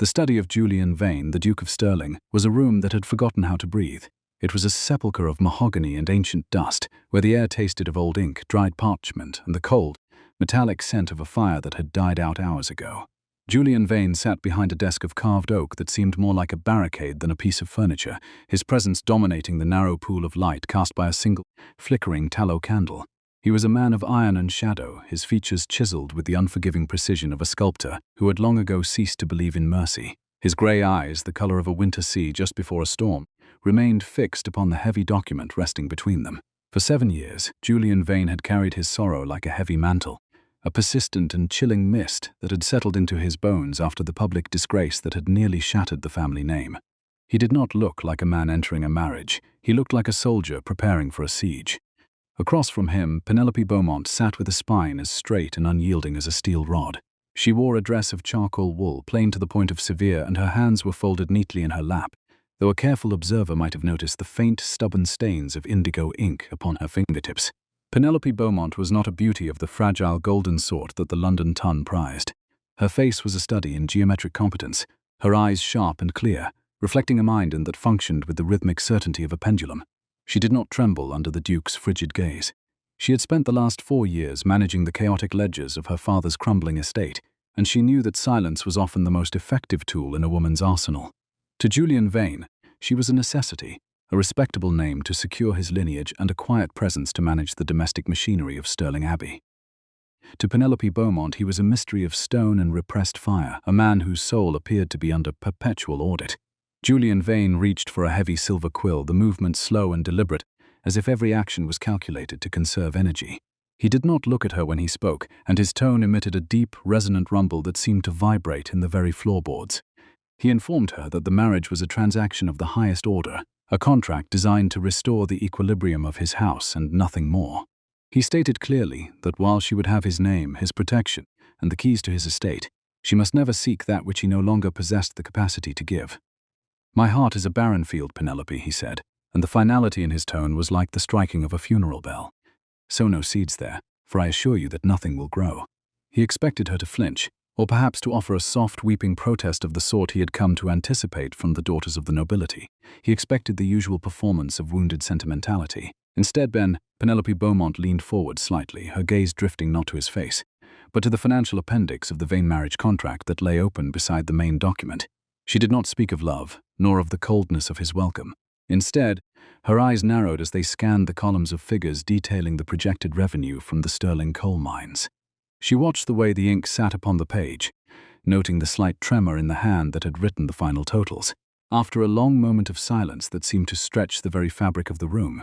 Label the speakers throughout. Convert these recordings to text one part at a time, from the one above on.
Speaker 1: The study of Julian Vane, the Duke of Sterling, was a room that had forgotten how to breathe. It was a sepulchre of mahogany and ancient dust, where the air tasted of old ink, dried parchment, and the cold, metallic scent of a fire that had died out hours ago. Julian Vane sat behind a desk of carved oak that seemed more like a barricade than a piece of furniture, his presence dominating the narrow pool of light cast by a single, flickering tallow candle. He was a man of iron and shadow, his features chiseled with the unforgiving precision of a sculptor who had long ago ceased to believe in mercy. His grey eyes, the colour of a winter sea just before a storm, remained fixed upon the heavy document resting between them. For 7 years, Julian Vane had carried his sorrow like a heavy mantle, a persistent and chilling mist that had settled into his bones after the public disgrace that had nearly shattered the family name. He did not look like a man entering a marriage. He looked like a soldier preparing for a siege. Across from him, Penelope Beaumont sat with a spine as straight and unyielding as a steel rod. She wore a dress of charcoal wool, plain to the point of severe, and her hands were folded neatly in her lap, though a careful observer might have noticed the faint, stubborn stains of indigo ink upon her fingertips. Penelope Beaumont was not a beauty of the fragile golden sort that the London ton prized. Her face was a study in geometric competence, her eyes sharp and clear, reflecting a mind that functioned with the rhythmic certainty of a pendulum. She did not tremble under the Duke's frigid gaze. She had spent the last 4 years managing the chaotic ledgers of her father's crumbling estate, and she knew that silence was often the most effective tool in a woman's arsenal. To Julian Vane, she was a necessity, a respectable name to secure his lineage and a quiet presence to manage the domestic machinery of Sterling Abbey. To Penelope Beaumont, he was a mystery of stone and repressed fire, a man whose soul appeared to be under perpetual audit. Julian Vane reached for a heavy silver quill, the movement slow and deliberate, as if every action was calculated to conserve energy. He did not look at her when he spoke, and his tone emitted a deep, resonant rumble that seemed to vibrate in the very floorboards. He informed her that the marriage was a transaction of the highest order, a contract designed to restore the equilibrium of his house and nothing more. He stated clearly that while she would have his name, his protection, and the keys to his estate, she must never seek that which he no longer possessed the capacity to give. "My heart is a barren field, Penelope," he said, and the finality in his tone was like the striking of a funeral bell. "Sow no seeds there, for I assure you that nothing will grow." He expected her to flinch, or perhaps to offer a soft, weeping protest of the sort he had come to anticipate from the daughters of the nobility. He expected the usual performance of wounded sentimentality. Instead, Penelope Beaumont leaned forward slightly, her gaze drifting not to his face, but to the financial appendix of the Vane marriage contract that lay open beside the main document. She did not speak of love, nor of the coldness of his welcome. Instead, her eyes narrowed as they scanned the columns of figures detailing the projected revenue from the Sterling coal mines. She watched the way the ink sat upon the page, noting the slight tremor in the hand that had written the final totals. After a long moment of silence that seemed to stretch the very fabric of the room,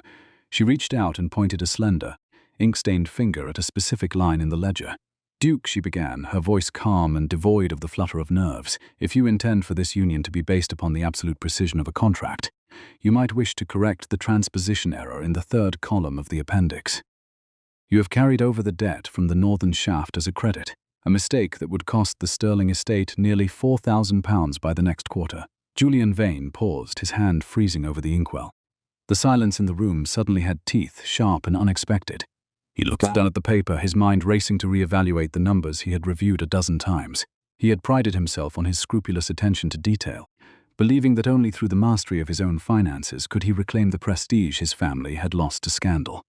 Speaker 1: she reached out and pointed a slender, ink-stained finger at a specific line in the ledger. "Duke," she began, her voice calm and devoid of the flutter of nerves, "if you intend for this union to be based upon the absolute precision of a contract, you might wish to correct the transposition error in the 3rd column of the appendix. You have carried over the debt from the northern shaft as a credit, a mistake that would cost the Sterling estate nearly £4,000 by the next quarter." Julian Vane paused, his hand freezing over the inkwell. The silence in the room suddenly had teeth, sharp and unexpected. He looked down at the paper, his mind racing to re-evaluate the numbers he had reviewed a dozen times. He had prided himself on his scrupulous attention to detail, believing that only through the mastery of his own finances could he reclaim the prestige his family had lost to scandal.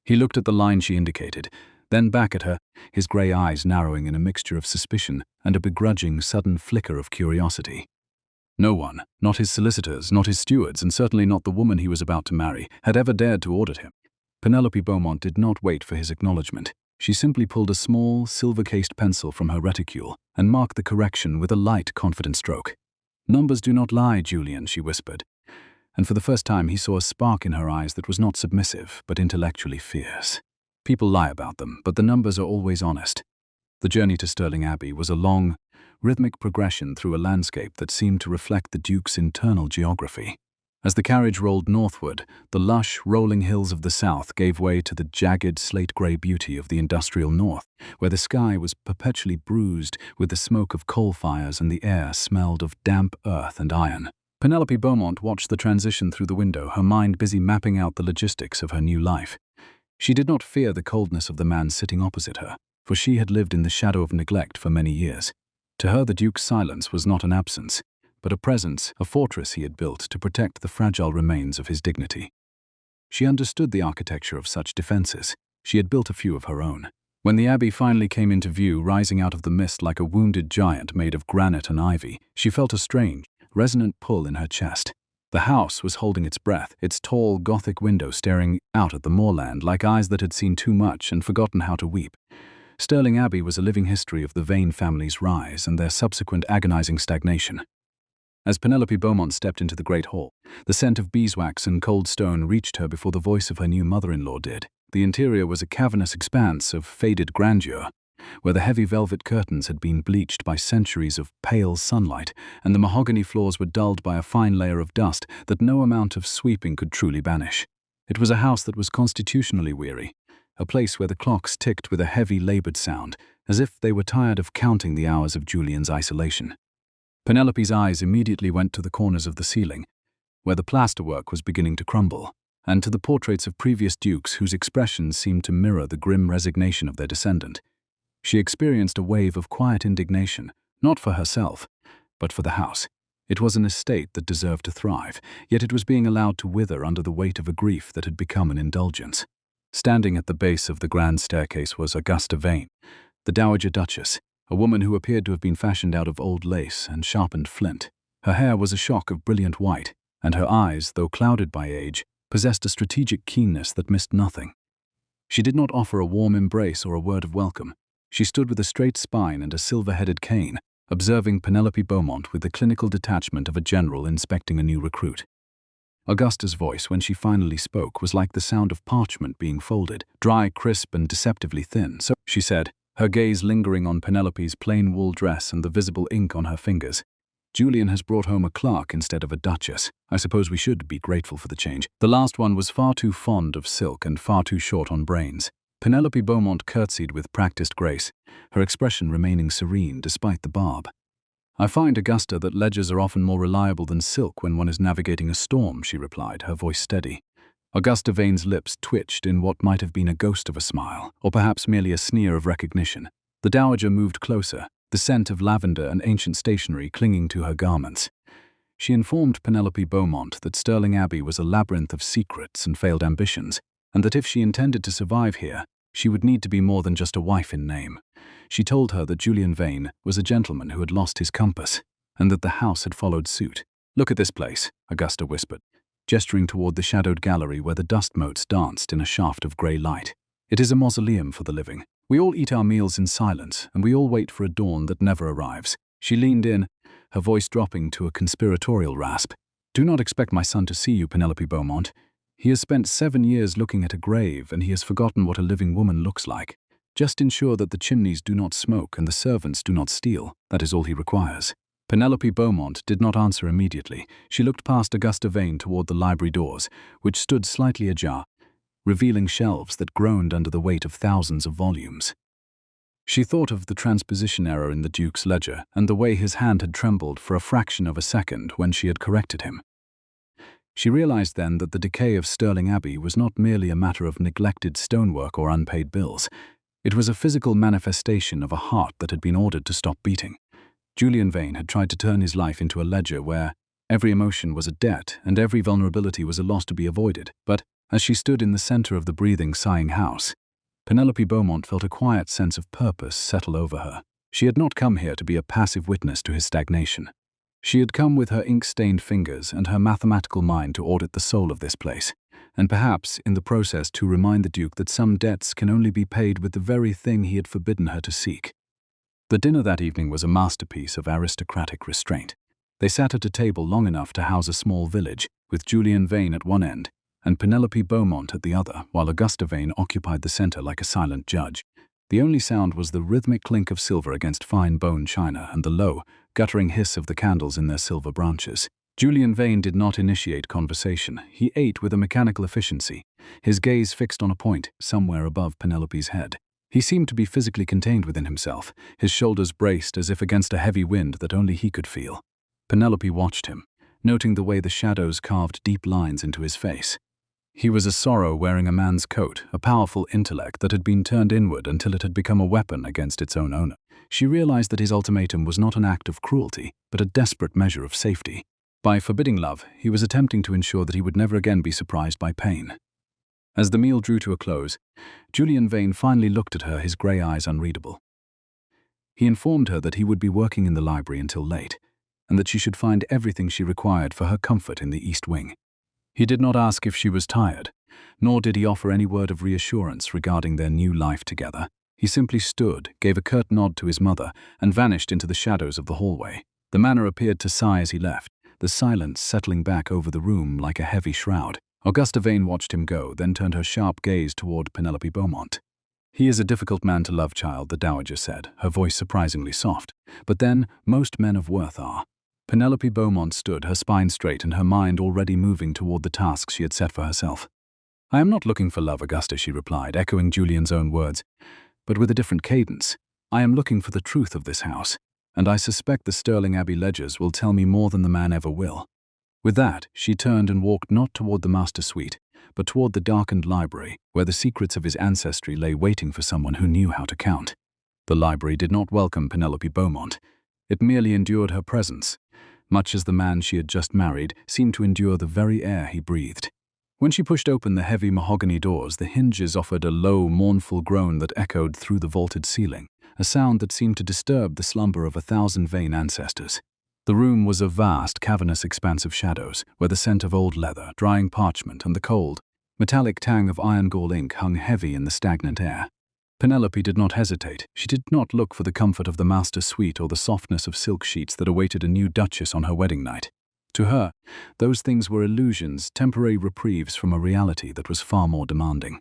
Speaker 1: He looked at the line she indicated, then back at her, his grey eyes narrowing in a mixture of suspicion and a begrudging, sudden flicker of curiosity. No one, not his solicitors, not his stewards, and certainly not the woman he was about to marry, had ever dared to audit him. Penelope Beaumont did not wait for his acknowledgement. She simply pulled a small, silver-cased pencil from her reticule and marked the correction with a light, confident stroke. "Numbers do not lie, Julian," she whispered, and for the first time he saw a spark in her eyes that was not submissive, but intellectually fierce. "People lie about them, but the numbers are always honest." The journey to Sterling Abbey was a long, rhythmic progression through a landscape that seemed to reflect the Duke's internal geography. As the carriage rolled northward, the lush, rolling hills of the south gave way to the jagged, slate-grey beauty of the industrial north, where the sky was perpetually bruised with the smoke of coal fires and the air smelled of damp earth and iron. Penelope Beaumont watched the transition through the window, her mind busy mapping out the logistics of her new life. She did not fear the coldness of the man sitting opposite her, for she had lived in the shadow of neglect for many years. To her, the Duke's silence was not an absence, but a presence, a fortress he had built to protect the fragile remains of his dignity. She understood the architecture of such defenses. She had built a few of her own. When the abbey finally came into view, rising out of the mist like a wounded giant made of granite and ivy, she felt a strange, resonant pull in her chest. The house was holding its breath, its tall Gothic window staring out at the moorland like eyes that had seen too much and forgotten how to weep. Sterling Abbey was a living history of the Vane family's rise and their subsequent agonizing stagnation. As Penelope Beaumont stepped into the great hall, the scent of beeswax and cold stone reached her before the voice of her new mother-in-law did. The interior was a cavernous expanse of faded grandeur, where the heavy velvet curtains had been bleached by centuries of pale sunlight, and the mahogany floors were dulled by a fine layer of dust that no amount of sweeping could truly banish. It was a house that was constitutionally weary, a place where the clocks ticked with a heavy, labored sound, as if they were tired of counting the hours of Julian's isolation. Penelope's eyes immediately went to the corners of the ceiling, where the plasterwork was beginning to crumble, and to the portraits of previous dukes whose expressions seemed to mirror the grim resignation of their descendant. She experienced a wave of quiet indignation, not for herself, but for the house. It was an estate that deserved to thrive, yet it was being allowed to wither under the weight of a grief that had become an indulgence. Standing at the base of the grand staircase was Augusta Vane, the Dowager Duchess, a woman who appeared to have been fashioned out of old lace and sharpened flint. Her hair was a shock of brilliant white, and her eyes, though clouded by age, possessed a strategic keenness that missed nothing. She did not offer a warm embrace or a word of welcome. She stood with a straight spine and a silver-headed cane, observing Penelope Beaumont with the clinical detachment of a general inspecting a new recruit. Augusta's voice, when she finally spoke, was like the sound of parchment being folded, dry, crisp, and deceptively thin. So, she said, her gaze lingering on Penelope's plain wool dress and the visible ink on her fingers. Julian has brought home a clerk instead of a duchess. I suppose we should be grateful for the change. The last one was far too fond of silk and far too short on brains. Penelope Beaumont curtsied with practiced grace, her expression remaining serene despite the barb. I find, Augusta, that ledgers are often more reliable than silk when one is navigating a storm, she replied, her voice steady. Augusta Vane's lips twitched in what might have been a ghost of a smile, or perhaps merely a sneer of recognition. The dowager moved closer, the scent of lavender and ancient stationery clinging to her garments. She informed Penelope Beaumont that Sterling Abbey was a labyrinth of secrets and failed ambitions, and that if she intended to survive here, she would need to be more than just a wife in name. She told her that Julian Vane was a gentleman who had lost his compass, and that the house had followed suit. "Look at this place," Augusta whispered, gesturing toward the shadowed gallery where the dust motes danced in a shaft of grey light. "It is a mausoleum for the living. We all eat our meals in silence, and we all wait for a dawn that never arrives." She leaned in, her voice dropping to a conspiratorial rasp. "Do not expect my son to see you, Penelope Beaumont. He has spent 7 years looking at a grave, and he has forgotten what a living woman looks like. Just ensure that the chimneys do not smoke and the servants do not steal. That is all he requires." Penelope Beaumont did not answer immediately. She looked past Augusta Vane toward the library doors, which stood slightly ajar, revealing shelves that groaned under the weight of thousands of volumes. She thought of the transposition error in the Duke's ledger and the way his hand had trembled for a fraction of a second when she had corrected him. She realized then that the decay of Sterling Abbey was not merely a matter of neglected stonework or unpaid bills. It was a physical manifestation of a heart that had been ordered to stop beating. Julian Vane had tried to turn his life into a ledger where every emotion was a debt and every vulnerability was a loss to be avoided. But as she stood in the center of the breathing, sighing house, Penelope Beaumont felt a quiet sense of purpose settle over her. She had not come here to be a passive witness to his stagnation. She had come with her ink-stained fingers and her mathematical mind to audit the soul of this place, and perhaps, in the process, to remind the Duke that some debts can only be paid with the very thing he had forbidden her to seek. The dinner that evening was a masterpiece of aristocratic restraint. They sat at a table long enough to house a small village, with Julian Vane at one end and Penelope Beaumont at the other, while Augusta Vane occupied the center like a silent judge. The only sound was the rhythmic clink of silver against fine bone china and the low, guttering hiss of the candles in their silver branches. Julian Vane did not initiate conversation. He ate with a mechanical efficiency, his gaze fixed on a point somewhere above Penelope's head. He seemed to be physically contained within himself, his shoulders braced as if against a heavy wind that only he could feel. Penelope watched him, noting the way the shadows carved deep lines into his face. He was a sorrow wearing a man's coat, a powerful intellect that had been turned inward until it had become a weapon against its own owner. She realized that his ultimatum was not an act of cruelty, but a desperate measure of safety. By forbidding love, he was attempting to ensure that he would never again be surprised by pain. As the meal drew to a close, Julian Vane finally looked at her, his grey eyes unreadable. He informed her that he would be working in the library until late, and that she should find everything she required for her comfort in the East Wing. He did not ask if she was tired, nor did he offer any word of reassurance regarding their new life together. He simply stood, gave a curt nod to his mother, and vanished into the shadows of the hallway. The manor appeared to sigh as he left, the silence settling back over the room like a heavy shroud. Augusta Vane watched him go, then turned her sharp gaze toward Penelope Beaumont. "He is a difficult man to love, child," the dowager said, her voice surprisingly soft. "But then, most men of worth are." Penelope Beaumont stood, her spine straight and her mind already moving toward the tasks she had set for herself. "I am not looking for love, Augusta," she replied, echoing Julian's own words, but with a different cadence. "I am looking for the truth of this house, and I suspect the Sterling Abbey ledgers will tell me more than the man ever will." With that, she turned and walked not toward the master suite, but toward the darkened library, where the secrets of his ancestry lay waiting for someone who knew how to count. The library did not welcome Penelope Beaumont. It merely endured her presence, much as the man she had just married seemed to endure the very air he breathed. When she pushed open the heavy mahogany doors, the hinges offered a low, mournful groan that echoed through the vaulted ceiling, a sound that seemed to disturb the slumber of 1,000 Vane ancestors. The room was a vast, cavernous expanse of shadows, where the scent of old leather, drying parchment, and the cold, metallic tang of iron gall ink hung heavy in the stagnant air. Penelope did not hesitate. She did not look for the comfort of the master suite or the softness of silk sheets that awaited a new duchess on her wedding night. To her, those things were illusions, temporary reprieves from a reality that was far more demanding.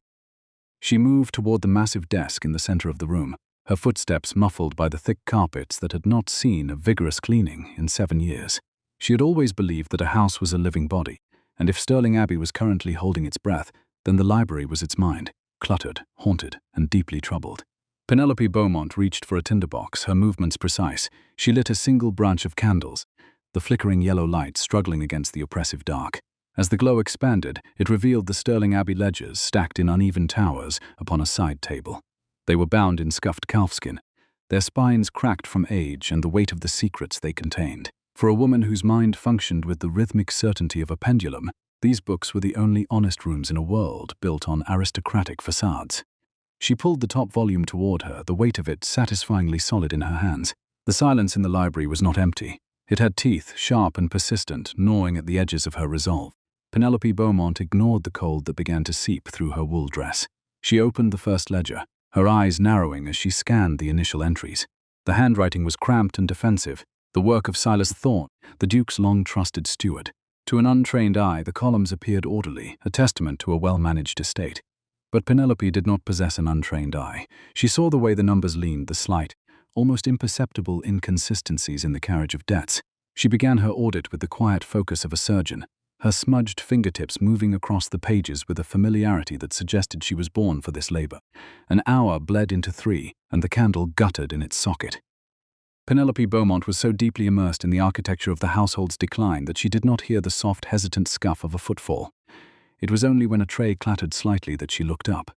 Speaker 1: She moved toward the massive desk in the center of the room, her footsteps muffled by the thick carpets that had not seen a vigorous cleaning in 7 years. She had always believed that a house was a living body, and if Sterling Abbey was currently holding its breath, then the library was its mind, cluttered, haunted, and deeply troubled. Penelope Beaumont reached for a tinderbox, her movements precise. She lit a single branch of candles, the flickering yellow light struggling against the oppressive dark. As the glow expanded, it revealed the Sterling Abbey ledgers stacked in uneven towers upon a side table. They were bound in scuffed calfskin, their spines cracked from age and the weight of the secrets they contained. For a woman whose mind functioned with the rhythmic certainty of a pendulum, these books were the only honest rooms in a world built on aristocratic facades. She pulled the top volume toward her, the weight of it satisfyingly solid in her hands. The silence in the library was not empty. It had teeth, sharp and persistent, gnawing at the edges of her resolve. Penelope Beaumont ignored the cold that began to seep through her wool dress. She opened the first ledger, her eyes narrowing as she scanned the initial entries. The handwriting was cramped and defensive, the work of Silas Thorne, the Duke's long-trusted steward. To an untrained eye, the columns appeared orderly, a testament to a well-managed estate. But Penelope did not possess an untrained eye. She saw the way the numbers leaned, the slight, almost imperceptible inconsistencies in the carriage of debts. She began her audit with the quiet focus of a surgeon, her smudged fingertips moving across the pages with a familiarity that suggested she was born for this labor. An hour bled into 3, and the candle guttered in its socket. Penelope Beaumont was so deeply immersed in the architecture of the household's decline that she did not hear the soft, hesitant scuff of a footfall. It was only when a tray clattered slightly that she looked up.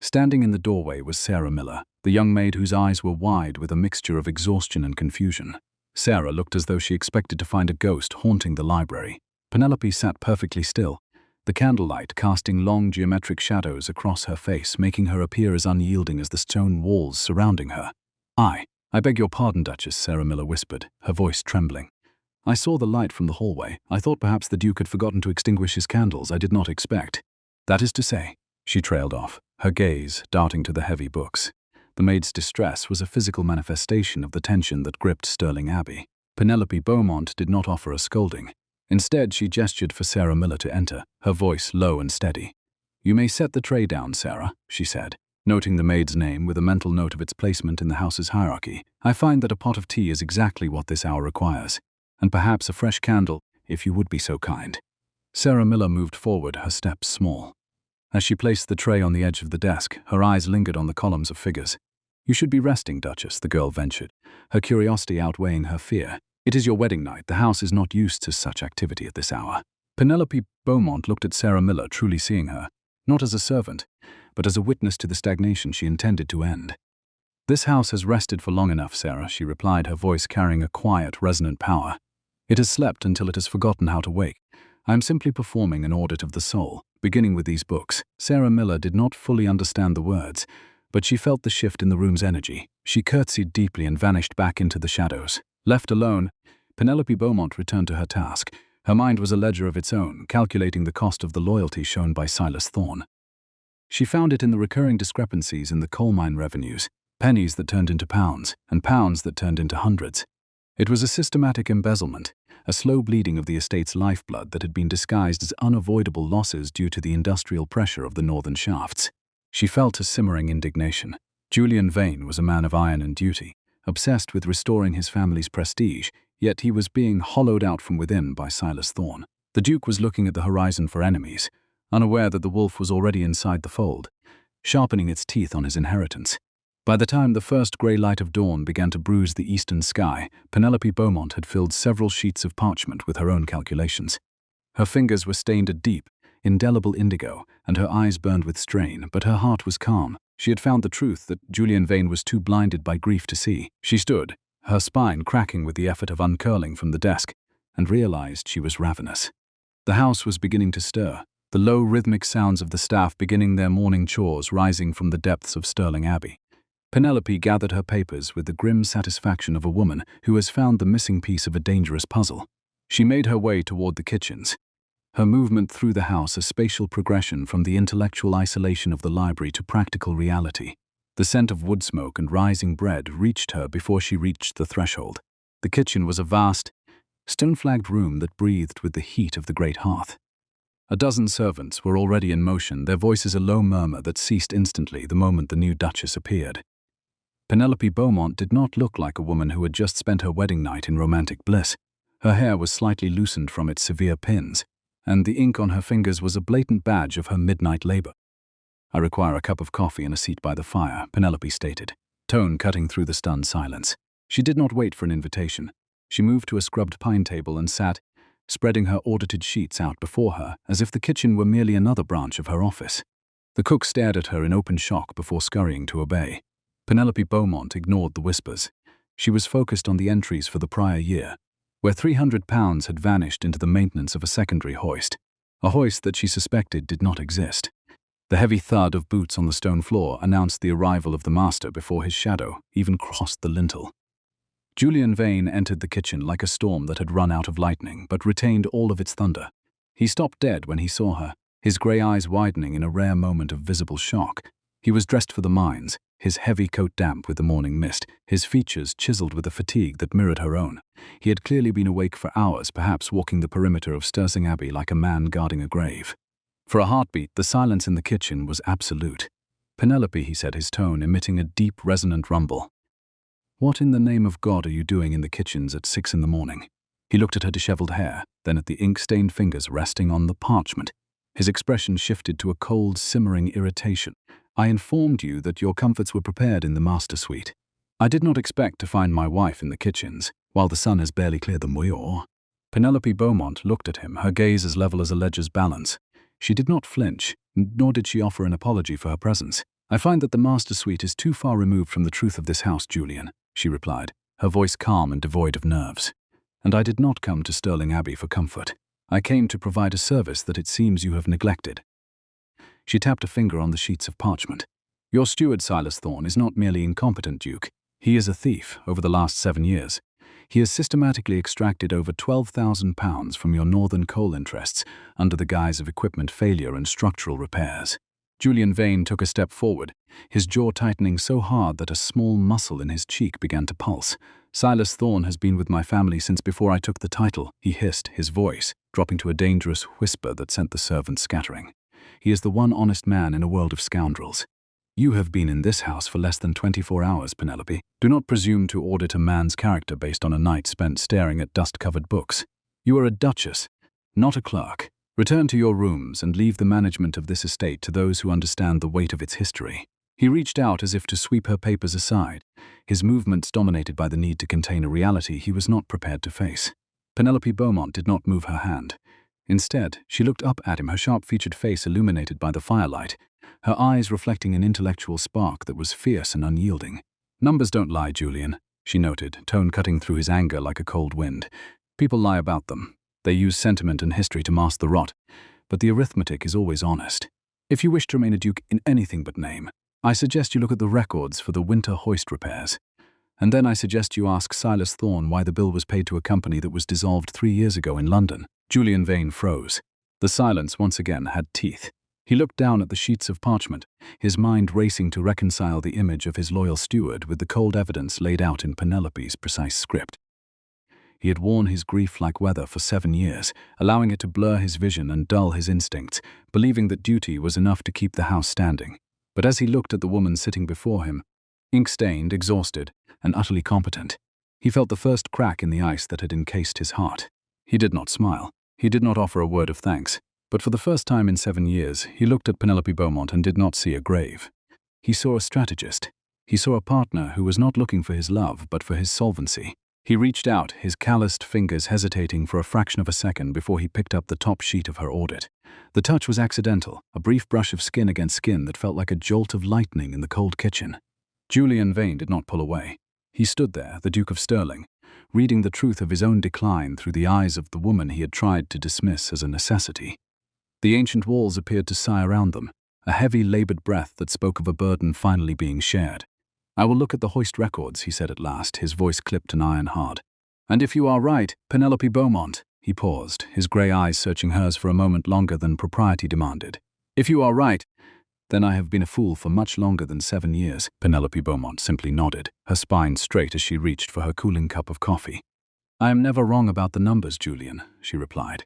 Speaker 1: Standing in the doorway was Sarah Miller, the young maid whose eyes were wide with a mixture of exhaustion and confusion. Sarah looked as though she expected to find a ghost haunting the library. Penelope sat perfectly still, the candlelight casting long geometric shadows across her face, making her appear as unyielding as the stone walls surrounding her. I beg your pardon, Duchess," Sarah Miller whispered, her voice trembling. "I saw the light from the hallway. I thought perhaps the Duke had forgotten to extinguish his candles. I did not expect." "That is to say," she trailed off, her gaze darting to the heavy books. The maid's distress was a physical manifestation of the tension that gripped Sterling Abbey. Penelope Beaumont did not offer a scolding. Instead, she gestured for Sarah Miller to enter, her voice low and steady. "You may set the tray down, Sarah," she said, noting the maid's name with a mental note of its placement in the house's hierarchy. "I find that a pot of tea is exactly what this hour requires, and perhaps a fresh candle, if you would be so kind." Sarah Miller moved forward, her steps small. As she placed the tray on the edge of the desk, her eyes lingered on the columns of figures. "You should be resting, Duchess," the girl ventured, her curiosity outweighing her fear. "It is your wedding night. The house is not used to such activity at this hour." Penelope Beaumont looked at Sarah Miller, truly seeing her, not as a servant, but as a witness to the stagnation she intended to end. "This house has rested for long enough, Sarah," she replied, her voice carrying a quiet, resonant power. "It has slept until it has forgotten how to wake. I am simply performing an audit of the soul, beginning with these books." Sarah Miller did not fully understand the words, but she felt the shift in the room's energy. She curtsied deeply and vanished back into the shadows. Left alone, Penelope Beaumont returned to her task. Her mind was a ledger of its own, calculating the cost of the loyalty shown by Silas Thorne. She found it in the recurring discrepancies in the coal mine revenues, pennies that turned into pounds, and pounds that turned into hundreds. It was a systematic embezzlement, a slow bleeding of the estate's lifeblood that had been disguised as unavoidable losses due to the industrial pressure of the northern shafts. She felt a simmering indignation. Julian Vane was a man of iron and duty, obsessed with restoring his family's prestige, yet he was being hollowed out from within by Silas Thorne. The Duke was looking at the horizon for enemies, unaware that the wolf was already inside the fold, sharpening its teeth on his inheritance. By the time the first grey light of dawn began to bruise the eastern sky, Penelope Beaumont had filled several sheets of parchment with her own calculations. Her fingers were stained a deep, indelible indigo, and her eyes burned with strain, but her heart was calm. She had found the truth that Julian Vane was too blinded by grief to see. She stood, her spine cracking with the effort of uncurling from the desk, and realized she was ravenous. The house was beginning to stir, the low rhythmic sounds of the staff beginning their morning chores rising from the depths of Sterling Abbey. Penelope gathered her papers with the grim satisfaction of a woman who has found the missing piece of a dangerous puzzle. She made her way toward the kitchens, her movement through the house a spatial progression from the intellectual isolation of the library to practical reality. The scent of wood smoke and rising bread reached her before she reached the threshold. The kitchen was a vast, stone-flagged room that breathed with the heat of the great hearth. A dozen servants were already in motion, their voices a low murmur that ceased instantly the moment the new Duchess appeared. Penelope Beaumont did not look like a woman who had just spent her wedding night in romantic bliss. Her hair was slightly loosened from its severe pins, and the ink on her fingers was a blatant badge of her midnight labor. "I require a cup of coffee and a seat by the fire," Penelope stated, tone cutting through the stunned silence. She did not wait for an invitation. She moved to a scrubbed pine table and sat, spreading her audited sheets out before her, as if the kitchen were merely another branch of her office. The cook stared at her in open shock before scurrying to obey. Penelope Beaumont ignored the whispers. She was focused on the entries for the prior year, where £300 had vanished into the maintenance of a secondary hoist, a hoist that she suspected did not exist. The heavy thud of boots on the stone floor announced the arrival of the master before his shadow even crossed the lintel. Julian Vane entered the kitchen like a storm that had run out of lightning but retained all of its thunder. He stopped dead when he saw her, his grey eyes widening in a rare moment of visible shock. He was dressed for the mines, his heavy coat damp with the morning mist, his features chiseled with a fatigue that mirrored her own. He had clearly been awake for hours, perhaps walking the perimeter of Sterling Abbey like a man guarding a grave. For a heartbeat, the silence in the kitchen was absolute. "Penelope," he said, his tone emitting a deep, resonant rumble. "What in the name of God are you doing in the kitchens at 6 in the morning?" He looked at her disheveled hair, then at the ink-stained fingers resting on the parchment. His expression shifted to a cold, simmering irritation. "I informed you that your comforts were prepared in the master suite. I did not expect to find my wife in the kitchens, while the sun has barely cleared them, or..." Penelope Beaumont looked at him, her gaze as level as a ledger's balance. She did not flinch, nor did she offer an apology for her presence. "I find that the master suite is too far removed from the truth of this house, Julian," she replied, her voice calm and devoid of nerves. "And I did not come to Sterling Abbey for comfort. I came to provide a service that it seems you have neglected." She tapped a finger on the sheets of parchment. "Your steward, Silas Thorne, is not merely incompetent, Duke. He is a thief over the last 7 years. He has systematically extracted over £12,000 from your northern coal interests under the guise of equipment failure and structural repairs." Julian Vane took a step forward, his jaw tightening so hard that a small muscle in his cheek began to pulse. "Silas Thorne has been with my family since before I took the title," he hissed, his voice dropping to a dangerous whisper that sent the servants scattering. "He is the one honest man in a world of scoundrels. You have been in this house for less than 24 hours, Penelope. Do not presume to audit a man's character based on a night spent staring at dust-covered books. You are a duchess, not a clerk. Return to your rooms and leave the management of this estate to those who understand the weight of its history." He reached out as if to sweep her papers aside, his movements dominated by the need to contain a reality he was not prepared to face. Penelope Beaumont did not move her hand. Instead, she looked up at him, her sharp-featured face illuminated by the firelight, her eyes reflecting an intellectual spark that was fierce and unyielding. "Numbers don't lie, Julian," she noted, tone cutting through his anger like a cold wind. "People lie about them. They use sentiment and history to mask the rot, but the arithmetic is always honest. If you wish to remain a duke in anything but name, I suggest you look at the records for the winter hoist repairs. And then I suggest you ask Silas Thorne why the bill was paid to a company that was dissolved 3 years ago in London." Julian Vane froze. The silence once again had teeth. He looked down at the sheets of parchment, his mind racing to reconcile the image of his loyal steward with the cold evidence laid out in Penelope's precise script. He had worn his grief like weather for 7 years, allowing it to blur his vision and dull his instincts, believing that duty was enough to keep the house standing. But as he looked at the woman sitting before him, ink-stained, exhausted, and utterly competent, he felt the first crack in the ice that had encased his heart. He did not smile. He did not offer a word of thanks. But for the first time in 7 years, he looked at Penelope Beaumont and did not see a grave. He saw a strategist. He saw a partner who was not looking for his love, but for his solvency. He reached out, his calloused fingers hesitating for a fraction of a second before he picked up the top sheet of her audit. The touch was accidental, a brief brush of skin against skin that felt like a jolt of lightning in the cold kitchen. Julian Vane did not pull away. He stood there, the Duke of Sterling, reading the truth of his own decline through the eyes of the woman he had tried to dismiss as a necessity. The ancient walls appeared to sigh around them, a heavy, labored breath that spoke of a burden finally being shared. "I will look at the hoist records," he said at last, his voice clipped and iron hard. "And if you are right, Penelope Beaumont," he paused, his grey eyes searching hers for a moment longer than propriety demanded. "If you are right, then I have been a fool for much longer than 7 years." Penelope Beaumont simply nodded, her spine straight as she reached for her cooling cup of coffee. "I am never wrong about the numbers, Julian," she replied.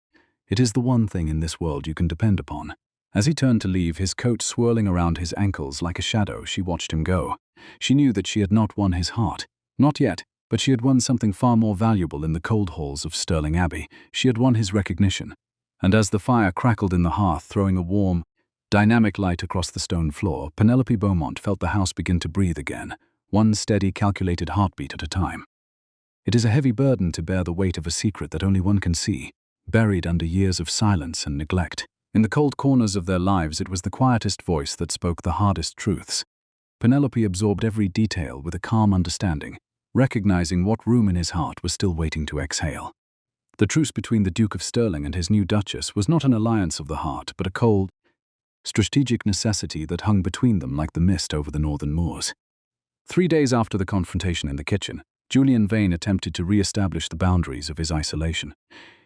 Speaker 1: "It is the one thing in this world you can depend upon." As he turned to leave, his coat swirling around his ankles like a shadow, she watched him go. She knew that she had not won his heart. Not yet, but she had won something far more valuable in the cold halls of Sterling Abbey. She had won his recognition. And as the fire crackled in the hearth, throwing a warm, dynamic light across the stone floor, Penelope Beaumont felt the house begin to breathe again, one steady, calculated heartbeat at a time. It is a heavy burden to bear the weight of a secret that only one can see, buried under years of silence and neglect. In the cold corners of their lives, it was the quietest voice that spoke the hardest truths. Penelope absorbed every detail with a calm understanding, recognizing what room in his heart was still waiting to exhale. The truce between the Duke of Sterling and his new Duchess was not an alliance of the heart, but a cold, strategic necessity that hung between them like the mist over the northern moors. 3 days after the confrontation in the kitchen, Julian Vane attempted to re-establish the boundaries of his isolation.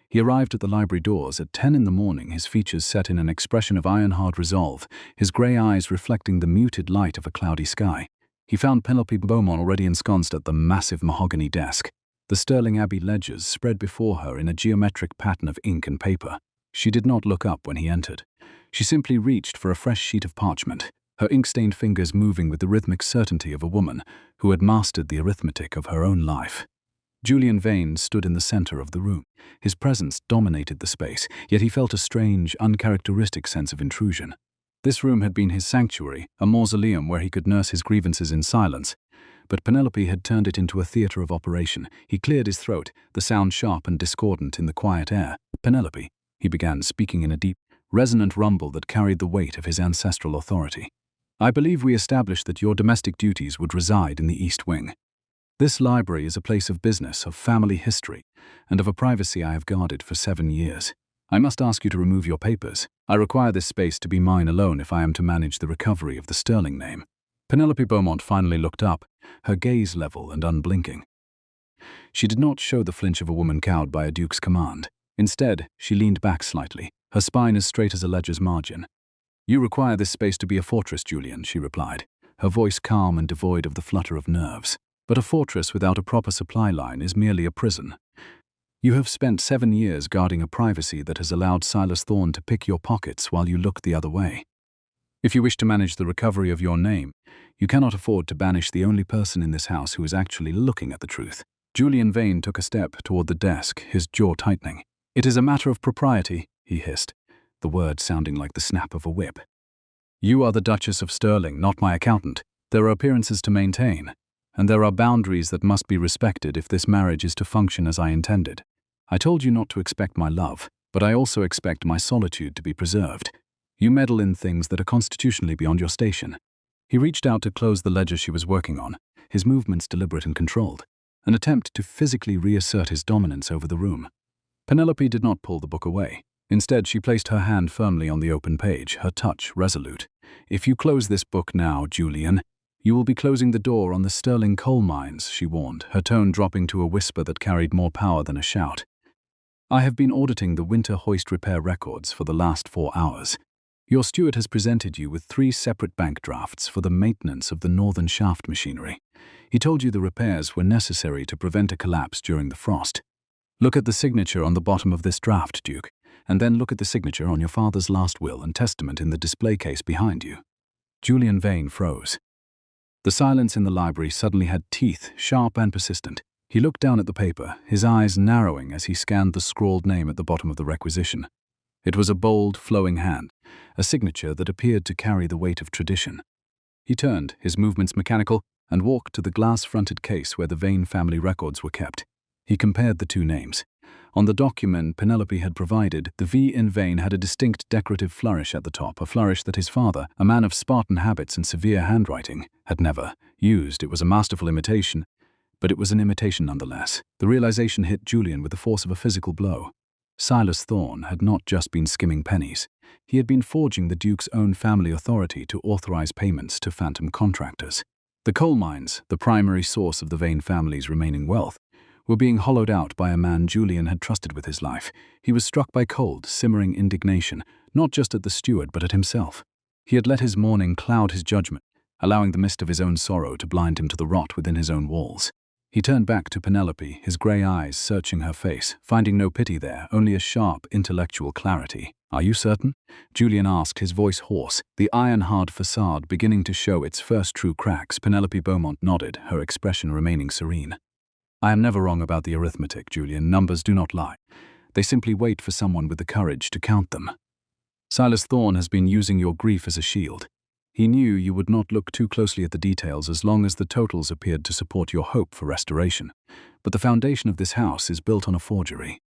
Speaker 1: He arrived at the library doors at 10 in the morning, his features set in an expression of iron-hard resolve, his grey eyes reflecting the muted light of a cloudy sky. He found Penelope Beaumont already ensconced at the massive mahogany desk, the Sterling Abbey ledgers spread before her in a geometric pattern of ink and paper. She did not look up when he entered. She simply reached for a fresh sheet of parchment, her ink-stained fingers moving with the rhythmic certainty of a woman who had mastered the arithmetic of her own life. Julian Vane stood in the center of the room. His presence dominated the space, yet he felt a strange, uncharacteristic sense of intrusion. This room had been his sanctuary, a mausoleum where he could nurse his grievances in silence. But Penelope had turned it into a theater of operation. He cleared his throat, the sound sharp and discordant in the quiet air. "Penelope," he began, speaking in a deep, resonant rumble that carried the weight of his ancestral authority. "I believe we established that your domestic duties would reside in the East Wing. This library is a place of business, of family history, and of a privacy I have guarded for 7 years. I must ask you to remove your papers. I require this space to be mine alone if I am to manage the recovery of the Sterling name." Penelope Beaumont finally looked up, her gaze level and unblinking. She did not show the flinch of a woman cowed by a duke's command. Instead, she leaned back slightly, her spine as straight as a ledger's margin. "You require this space to be a fortress, Julian," she replied, her voice calm and devoid of the flutter of nerves. "But a fortress without a proper supply line is merely a prison. You have spent 7 years guarding a privacy that has allowed Silas Thorne to pick your pockets while you look the other way. If you wish to manage the recovery of your name, you cannot afford to banish the only person in this house who is actually looking at the truth." Julian Vane took a step toward the desk, his jaw tightening. "It is a matter of propriety," he hissed, the word sounding like the snap of a whip. "You are the Duchess of Sterling, not my accountant. There are appearances to maintain, and there are boundaries that must be respected if this marriage is to function as I intended. I told you not to expect my love, But I also expect my solitude to be preserved. You meddle in things that are constitutionally beyond your station." He reached out to close the ledger she was working on, his movements deliberate and controlled, an attempt to physically reassert his dominance over the room. Penelope did not pull the book away. Instead, she placed her hand firmly on the open page, her touch resolute. "If you close this book now, Julian, you will be closing the door on the Sterling coal mines," she warned, her tone dropping to a whisper that carried more power than a shout. "I have been auditing the winter hoist repair records for the last 4 hours. Your steward has presented you with 3 separate bank drafts for the maintenance of the northern shaft machinery. He told you the repairs were necessary to prevent a collapse during the frost. Look at the signature on the bottom of this draft, Duke, and then look at the signature on your father's last will and testament in the display case behind you." Julian Vane froze. The silence in the library suddenly had teeth, sharp and persistent. He looked down at the paper, his eyes narrowing as he scanned the scrawled name at the bottom of the requisition. It was a bold, flowing hand, a signature that appeared to carry the weight of tradition. He turned, his movements mechanical, and walked to the glass-fronted case where the Vane family records were kept. He compared the 2 names. On the document Penelope had provided, the V in Vane had a distinct decorative flourish at the top, a flourish that his father, a man of Spartan habits and severe handwriting, had never used. It was a masterful imitation, but it was an imitation nonetheless. The realization hit Julian with the force of a physical blow. Silas Thorne had not just been skimming pennies. He had been forging the Duke's own family authority to authorize payments to phantom contractors. The coal mines, the primary source of the Vane family's remaining wealth, were being hollowed out by a man Julian had trusted with his life. He was struck by cold, simmering indignation, not just at the steward but at himself. He had let his mourning cloud his judgment, allowing the mist of his own sorrow to blind him to the rot within his own walls. He turned back to Penelope, his grey eyes searching her face, finding no pity there, only a sharp, intellectual clarity. "Are you certain?" Julian asked, his voice hoarse, the iron-hard facade beginning to show its first true cracks. Penelope Beaumont nodded, her expression remaining serene. "I am never wrong about the arithmetic, Julian. Numbers do not lie. They simply wait for someone with the courage to count them. Silas Thorne has been using your grief as a shield. He knew you would not look too closely at the details as long as the totals appeared to support your hope for restoration. But the foundation of this house is built on a forgery.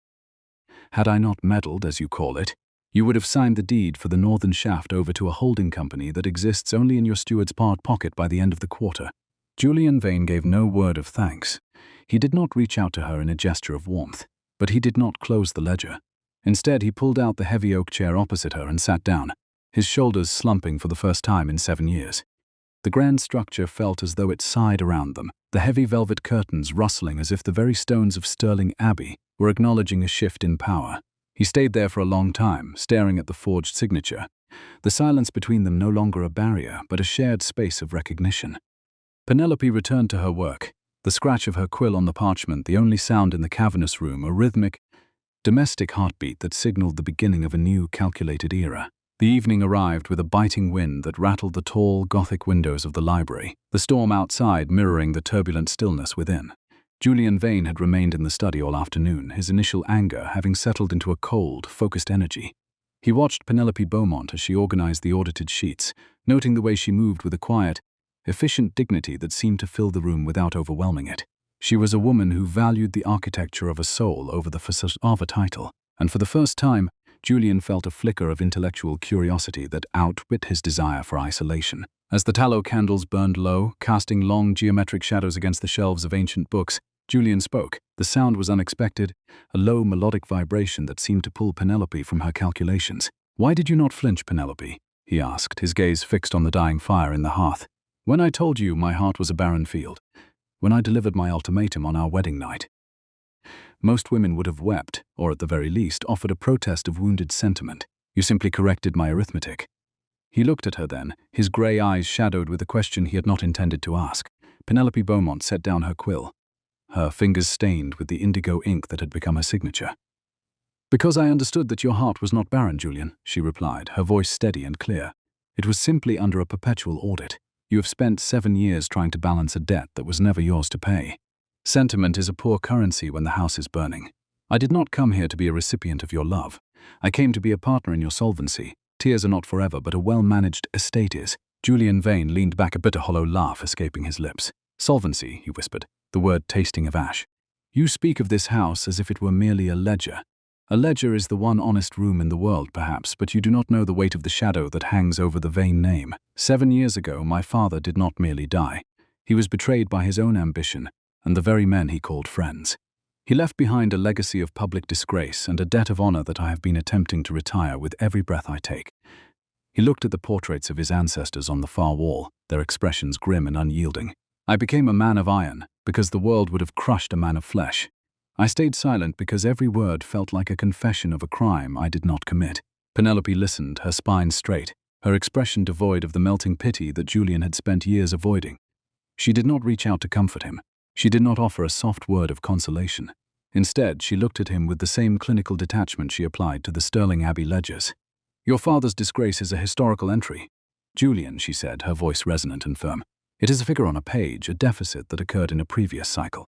Speaker 1: Had I not meddled, as you call it, you would have signed the deed for the northern shaft over to a holding company that exists only in your steward's part pocket by the end of the quarter." Julian Vane gave no word of thanks. He did not reach out to her in a gesture of warmth, but he did not close the ledger. Instead, he pulled out the heavy oak chair opposite her and sat down, his shoulders slumping for the first time in 7 years. The grand structure felt as though it sighed around them, the heavy velvet curtains rustling as if the very stones of Sterling Abbey were acknowledging a shift in power. He stayed there for a long time, staring at the forged signature, the silence between them no longer a barrier, but a shared space of recognition. Penelope returned to her work, the scratch of her quill on the parchment the only sound in the cavernous room, a rhythmic, domestic heartbeat that signaled the beginning of a new, calculated era. The evening arrived with a biting wind that rattled the tall, Gothic windows of the library, the storm outside mirroring the turbulent stillness within. Julian Vane had remained in the study all afternoon, his initial anger having settled into a cold, focused energy. He watched Penelope Beaumont as she organized the audited sheets, noting the way she moved with a quiet, efficient dignity that seemed to fill the room without overwhelming it. She was a woman who valued the architecture of a soul over the facade of a title, and for the first time, Julian felt a flicker of intellectual curiosity that outwit his desire for isolation. As the tallow candles burned low, casting long geometric shadows against the shelves of ancient books, Julian spoke. The sound was unexpected, a low melodic vibration that seemed to pull Penelope from her calculations. "Why did you not flinch, Penelope?" he asked, his gaze fixed on the dying fire in the hearth. "When I told you my heart was a barren field, when I delivered my ultimatum on our wedding night. Most women would have wept, or at the very least offered a protest of wounded sentiment. You simply corrected my arithmetic." He looked at her then, his grey eyes shadowed with a question he had not intended to ask. Penelope Beaumont set down her quill, her fingers stained with the indigo ink that had become her signature. "Because I understood that your heart was not barren, Julian," she replied, her voice steady and clear. "It was simply under a perpetual audit. You have spent 7 years trying to balance a debt that was never yours to pay. Sentiment is a poor currency when the house is burning. I did not come here to be a recipient of your love. I came to be a partner in your solvency. Tears are not forever, but a well-managed estate is." Julian Vane leaned back, a bitter hollow laugh escaping his lips. "Solvency," he whispered, the word tasting of ash. "You speak of this house as if it were merely a ledger. A ledger is the one honest room in the world, perhaps, but you do not know the weight of the shadow that hangs over the Vane name. 7 years ago, my father did not merely die. He was betrayed by his own ambition and the very men he called friends. He left behind a legacy of public disgrace and a debt of honor that I have been attempting to retire with every breath I take. He looked at the portraits of his ancestors on the far wall, their expressions grim and unyielding. I became a man of iron because the world would have crushed a man of flesh. I stayed silent because every word felt like a confession of a crime I did not commit. Penelope listened, her spine straight, her expression devoid of the melting pity that Julian had spent years avoiding. She did not reach out to comfort him. She did not offer a soft word of consolation. Instead, she looked at him with the same clinical detachment she applied to the Sterling Abbey ledgers. "Your father's disgrace is a historical entry." "Julian," she said, her voice resonant and firm. "It is a figure on a page, a deficit that occurred in a previous cycle.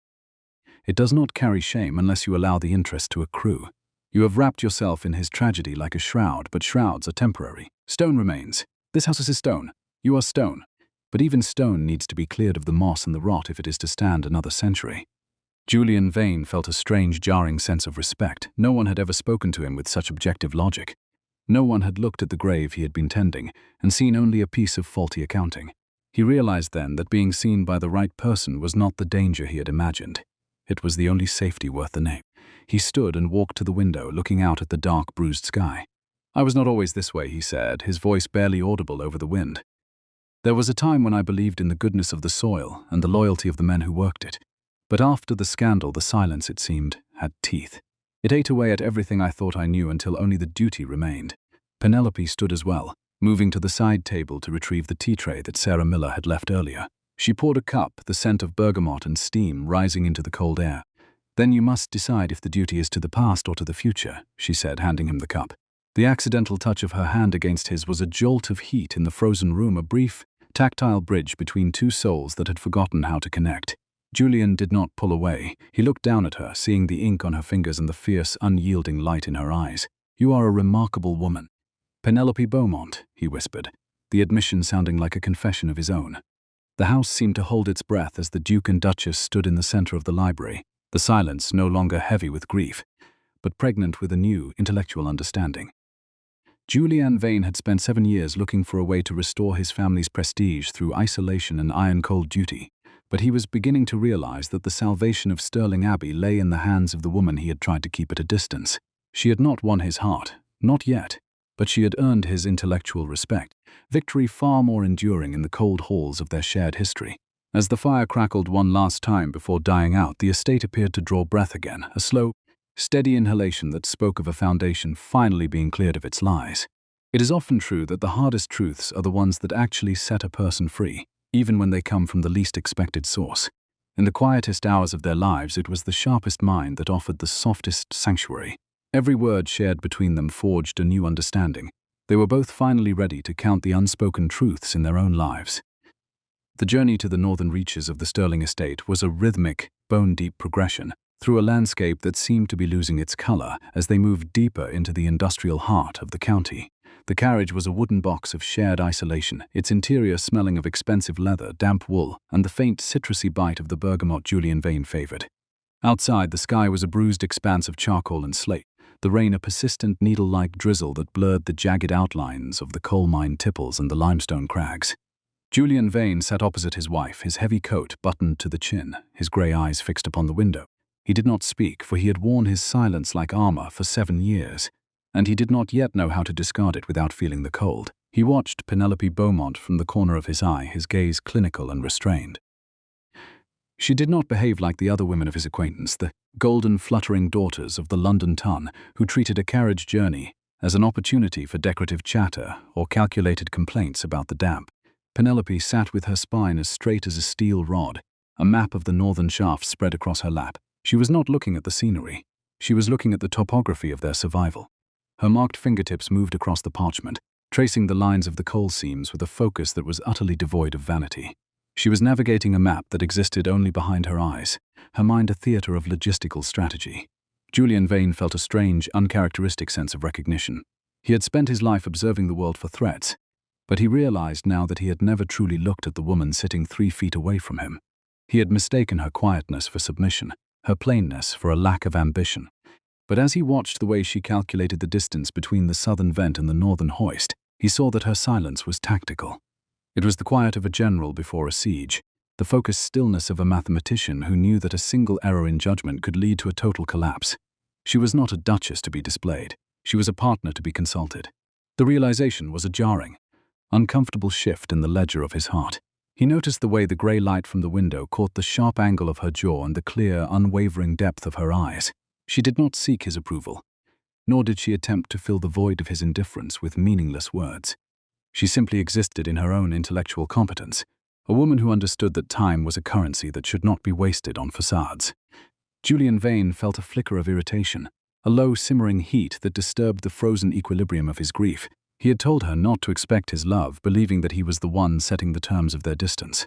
Speaker 1: It does not carry shame unless you allow the interest to accrue. You have wrapped yourself in his tragedy like a shroud, but shrouds are temporary. Stone remains. This house is stone. You are stone. But even stone needs to be cleared of the moss and the rot if it is to stand another century." Julian Vane felt a strange, jarring sense of respect. No one had ever spoken to him with such objective logic. No one had looked at the grave he had been tending and seen only a piece of faulty accounting. He realized then that being seen by the right person was not the danger he had imagined. It was the only safety worth the name. He stood and walked to the window, looking out at the dark, bruised sky. "I was not always this way," he said, his voice barely audible over the wind. "There was a time when I believed in the goodness of the soil and the loyalty of the men who worked it. But after the scandal, the silence, it seemed, had teeth. It ate away at everything I thought I knew until only the duty remained." Penelope stood as well, moving to the side table to retrieve the tea tray that Sarah Miller had left earlier. She poured a cup, the scent of bergamot and steam rising into the cold air. "Then you must decide if the duty is to the past or to the future," she said, handing him the cup. The accidental touch of her hand against his was a jolt of heat in the frozen room, a brief, tactile bridge between two souls that had forgotten how to connect. Julian did not pull away. He looked down at her, seeing the ink on her fingers and the fierce, unyielding light in her eyes. "You are a remarkable woman." "Penelope Beaumont," he whispered, the admission sounding like a confession of his own. The house seemed to hold its breath as the Duke and Duchess stood in the center of the library, the silence no longer heavy with grief, but pregnant with a new, intellectual understanding. Julian Vane had spent 7 years looking for a way to restore his family's prestige through isolation and iron-cold duty, but he was beginning to realize that the salvation of Sterling Abbey lay in the hands of the woman he had tried to keep at a distance. She had not won his heart, not yet, but she had earned his intellectual respect, victory far more enduring in the cold halls of their shared history. As the fire crackled one last time before dying out, the estate appeared to draw breath again, a slow, steady inhalation that spoke of a foundation finally being cleared of its lies. It is often true that the hardest truths are the ones that actually set a person free, even when they come from the least expected source. In the quietest hours of their lives, it was the sharpest mind that offered the softest sanctuary. Every word shared between them forged a new understanding. They were both finally ready to count the unspoken truths in their own lives. The journey to the northern reaches of the Sterling estate was a rhythmic, bone-deep progression through a landscape that seemed to be losing its color as they moved deeper into the industrial heart of the county. The carriage was a wooden box of shared isolation, its interior smelling of expensive leather, damp wool, and the faint citrusy bite of the bergamot Julian Vane favored. Outside, the sky was a bruised expanse of charcoal and slate, the rain a persistent needle-like drizzle that blurred the jagged outlines of the coal mine tipples and the limestone crags. Julian Vane sat opposite his wife, his heavy coat buttoned to the chin, his grey eyes fixed upon the window. He did not speak, for he had worn his silence like armor for 7 years, and he did not yet know how to discard it without feeling the cold. He watched Penelope Beaumont from the corner of his eye, his gaze clinical and restrained. She did not behave like the other women of his acquaintance, the golden fluttering daughters of the London ton who treated a carriage journey as an opportunity for decorative chatter or calculated complaints about the damp. Penelope sat with her spine as straight as a steel rod, a map of the northern shaft spread across her lap. She was not looking at the scenery. She was looking at the topography of their survival. Her marked fingertips moved across the parchment, tracing the lines of the coal seams with a focus that was utterly devoid of vanity. She was navigating a map that existed only behind her eyes, her mind a theater of logistical strategy. Julian Vane felt a strange, uncharacteristic sense of recognition. He had spent his life observing the world for threats, but he realized now that he had never truly looked at the woman sitting 3 feet away from him. He had mistaken her quietness for submission, her plainness for a lack of ambition. But as he watched the way she calculated the distance between the southern vent and the northern hoist, he saw that her silence was tactical. It was the quiet of a general before a siege, the focused stillness of a mathematician who knew that a single error in judgment could lead to a total collapse. She was not a duchess to be displayed. She was a partner to be consulted. The realization was a jarring, uncomfortable shift in the ledger of his heart. He noticed the way the grey light from the window caught the sharp angle of her jaw and the clear, unwavering depth of her eyes. She did not seek his approval, nor did she attempt to fill the void of his indifference with meaningless words. She simply existed in her own intellectual competence, a woman who understood that time was a currency that should not be wasted on facades. Julian Vane felt a flicker of irritation, a low, simmering heat that disturbed the frozen equilibrium of his grief. He had told her not to expect his love, believing that he was the one setting the terms of their distance.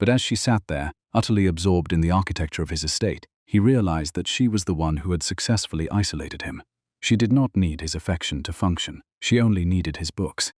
Speaker 1: But as she sat there, utterly absorbed in the architecture of his estate, he realized that she was the one who had successfully isolated him. She did not need his affection to function. She only needed his books.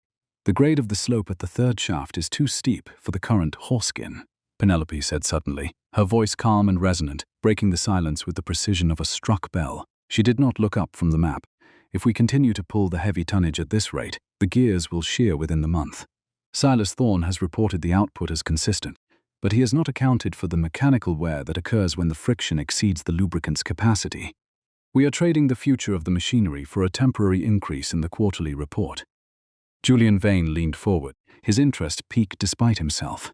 Speaker 1: The grade of the slope at the third shaft is too steep for the current horseskin, Penelope said suddenly, her voice calm and resonant, breaking the silence with the precision of a struck bell. She did not look up from the map. If we continue to pull the heavy tonnage at this rate, the gears will shear within the month. Silas Thorne has reported the output as consistent, but he has not accounted for the mechanical wear that occurs when the friction exceeds the lubricant's capacity. We are trading the future of the machinery for a temporary increase in the quarterly report. Julian Vane leaned forward, his interest piqued despite himself.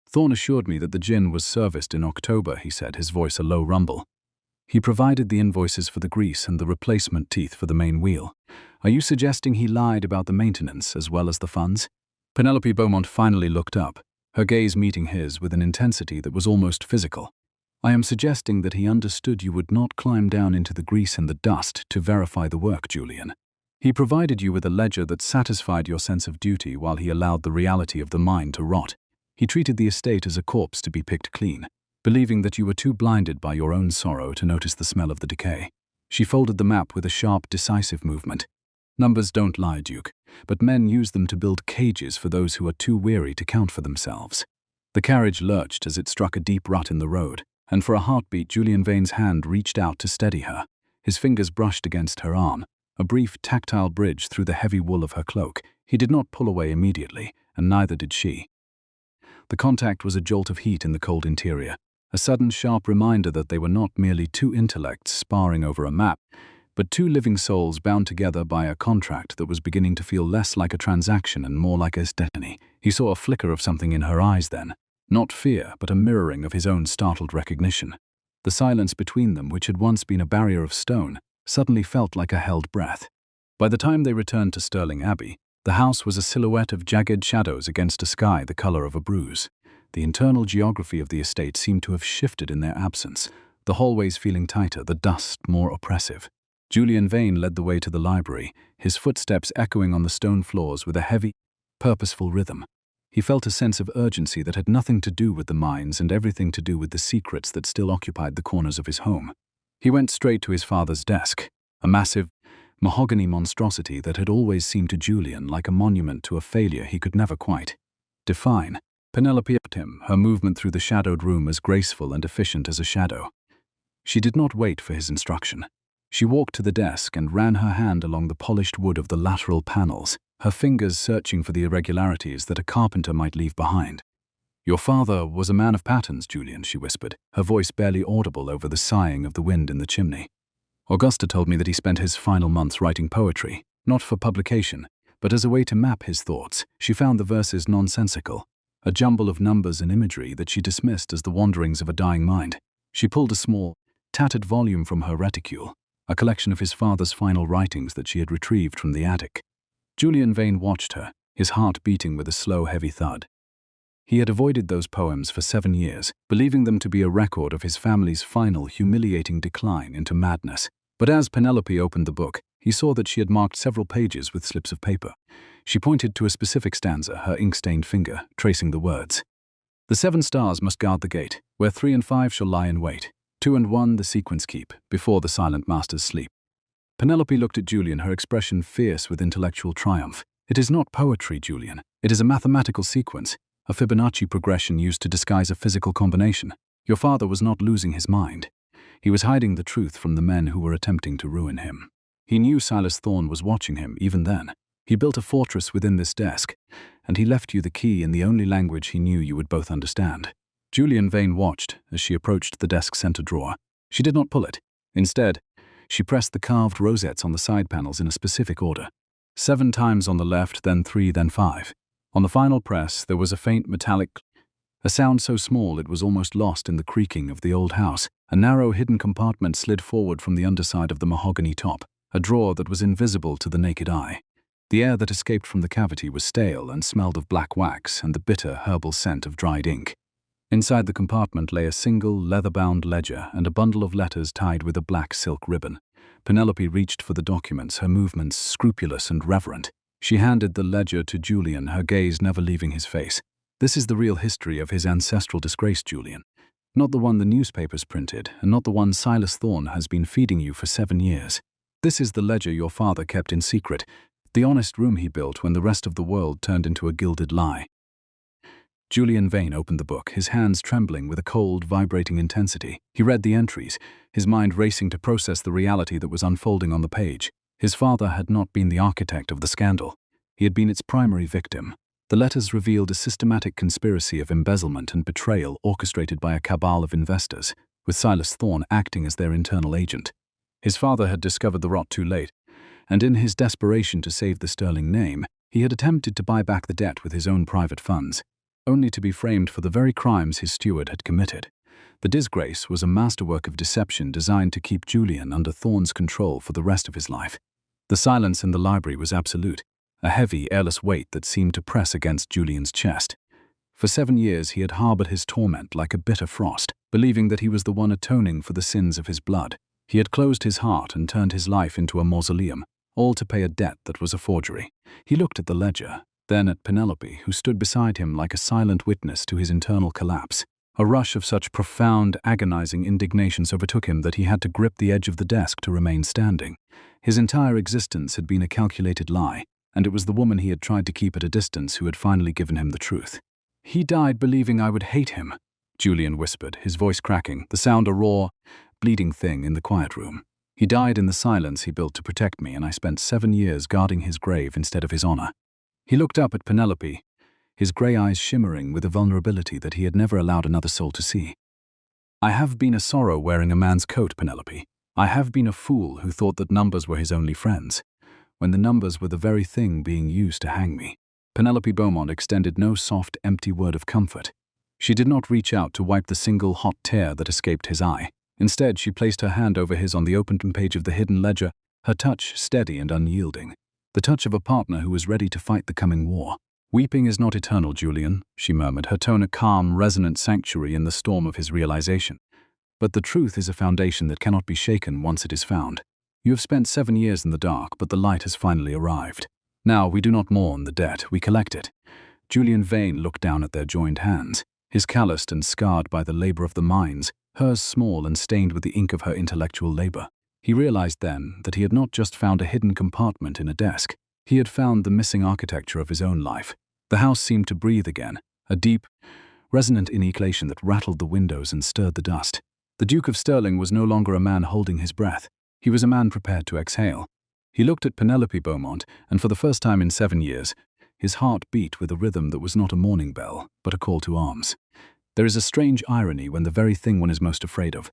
Speaker 1: Thorne assured me that the gin was serviced in October, he said, his voice a low rumble. He provided the invoices for the grease and the replacement teeth for the main wheel. Are you suggesting he lied about the maintenance as well as the funds? Penelope Beaumont finally looked up, her gaze meeting his with an intensity that was almost physical. I am suggesting that he understood you would not climb down into the grease and the dust to verify the work, Julian. He provided you with a ledger that satisfied your sense of duty while he allowed the reality of the mine to rot. He treated the estate as a corpse to be picked clean, believing that you were too blinded by your own sorrow to notice the smell of the decay. She folded the map with a sharp, decisive movement. Numbers don't lie, Duke, but men use them to build cages for those who are too weary to count for themselves. The carriage lurched as it struck a deep rut in the road, and for a heartbeat Julian Vane's hand reached out to steady her. His fingers brushed against her arm, a brief tactile bridge through the heavy wool of her cloak. He did not pull away immediately, and neither did she. The contact was a jolt of heat in the cold interior, a sudden sharp reminder that they were not merely two intellects sparring over a map, but two living souls bound together by a contract that was beginning to feel less like a transaction and more like a destiny. He saw a flicker of something in her eyes then, not fear, but a mirroring of his own startled recognition. The silence between them, which had once been a barrier of stone, suddenly felt like a held breath. By the time they returned to Sterling Abbey, the house was a silhouette of jagged shadows against a sky the color of a bruise. The internal geography of the estate seemed to have shifted in their absence, the hallways feeling tighter, the dust more oppressive. Julian Vane led the way to the library, his footsteps echoing on the stone floors with a heavy, purposeful rhythm. He felt a sense of urgency that had nothing to do with the mines and everything to do with the secrets that still occupied the corners of his home. He went straight to his father's desk, a massive, mahogany monstrosity that had always seemed to Julian like a monument to a failure he could never quite define. Penelope upped him, her movement through the shadowed room as graceful and efficient as a shadow. She did not wait for his instruction. She walked to the desk and ran her hand along the polished wood of the lateral panels, her fingers searching for the irregularities that a carpenter might leave behind. Your father was a man of patterns, Julian, she whispered, her voice barely audible over the sighing of the wind in the chimney. Augusta told me that he spent his final months writing poetry, not for publication, but as a way to map his thoughts. She found the verses nonsensical, a jumble of numbers and imagery that she dismissed as the wanderings of a dying mind. She pulled a small, tattered volume from her reticule, a collection of his father's final writings that she had retrieved from the attic. Julian Vane watched her, his heart beating with a slow, heavy thud. He had avoided those poems for 7 years, believing them to be a record of his family's final, humiliating decline into madness. But as Penelope opened the book, he saw that she had marked several pages with slips of paper. She pointed to a specific stanza, her ink-stained finger, tracing the words. The 7 stars must guard the gate, where 3 and 5 shall lie in wait. 2 and 1 the sequence keep, before the silent masters sleep. Penelope looked at Julian, her expression fierce with intellectual triumph. It is not poetry, Julian. It is a mathematical sequence, a Fibonacci progression used to disguise a physical combination. Your father was not losing his mind. He was hiding the truth from the men who were attempting to ruin him. He knew Silas Thorne was watching him even then. He built a fortress within this desk, and he left you the key in the only language he knew you would both understand. Julian Vane watched as she approached the desk's center drawer. She did not pull it. Instead, she pressed the carved rosettes on the side panels in a specific order. 7 times on the left, then 3, then 5. On the final press, there was a faint metallic a sound so small it was almost lost in the creaking of the old house. A narrow hidden compartment slid forward from the underside of the mahogany top, a drawer that was invisible to the naked eye. The air that escaped from the cavity was stale and smelled of black wax and the bitter herbal scent of dried ink. Inside the compartment lay a single leather-bound ledger and a bundle of letters tied with a black silk ribbon. Penelope reached for the documents, her movements scrupulous and reverent. She handed the ledger to Julian, her gaze never leaving his face. This is the real history of his ancestral disgrace, Julian. Not the one the newspapers printed, and not the one Silas Thorne has been feeding you for 7 years. This is the ledger your father kept in secret, the honest room he built when the rest of the world turned into a gilded lie. Julian Vane opened the book, his hands trembling with a cold, vibrating intensity. He read the entries, his mind racing to process the reality that was unfolding on the page. His father had not been the architect of the scandal. He had been its primary victim. The letters revealed a systematic conspiracy of embezzlement and betrayal orchestrated by a cabal of investors, with Silas Thorne acting as their internal agent. His father had discovered the rot too late, and in his desperation to save the Sterling name, he had attempted to buy back the debt with his own private funds, only to be framed for the very crimes his steward had committed. The disgrace was a masterwork of deception designed to keep Julian under Thorne's control for the rest of his life. The silence in the library was absolute, a heavy, airless weight that seemed to press against Julian's chest. For 7 years he had harbored his torment like a bitter frost, believing that he was the one atoning for the sins of his blood. He had closed his heart and turned his life into a mausoleum, all to pay a debt that was a forgery. He looked at the ledger, then at Penelope, who stood beside him like a silent witness to his internal collapse. A rush of such profound, agonizing indignations overtook him that he had to grip the edge of the desk to remain standing. His entire existence had been a calculated lie, and it was the woman he had tried to keep at a distance who had finally given him the truth. "He died believing I would hate him," Julian whispered, his voice cracking, the sound a raw, bleeding thing in the quiet room. "He died in the silence he built to protect me, and I spent 7 years guarding his grave instead of his honor." He looked up at Penelope, his grey eyes shimmering with a vulnerability that he had never allowed another soul to see. "I have been a sorrow wearing a man's coat, Penelope. I have been a fool who thought that numbers were his only friends, when the numbers were the very thing being used to hang me." Penelope Beaumont extended no soft, empty word of comfort. She did not reach out to wipe the single hot tear that escaped his eye. Instead, she placed her hand over his on the opened page of the hidden ledger, her touch steady and unyielding, the touch of a partner who was ready to fight the coming war. "Weeping is not eternal, Julian," she murmured, her tone a calm, resonant sanctuary in the storm of his realization. "But the truth is a foundation that cannot be shaken once it is found. You have spent 7 years in the dark, but the light has finally arrived. Now we do not mourn the debt, we collect it." Julian Vane looked down at their joined hands, his calloused and scarred by the labor of the mines, hers small and stained with the ink of her intellectual labor. He realized then that he had not just found a hidden compartment in a desk. He had found the missing architecture of his own life. The house seemed to breathe again, a deep, resonant enucleation that rattled the windows and stirred the dust. The Duke of Sterling was no longer a man holding his breath. He was a man prepared to exhale. He looked at Penelope Beaumont, and for the first time in 7 years, his heart beat with a rhythm that was not a morning bell, but a call to arms. There is a strange irony when the very thing one is most afraid of,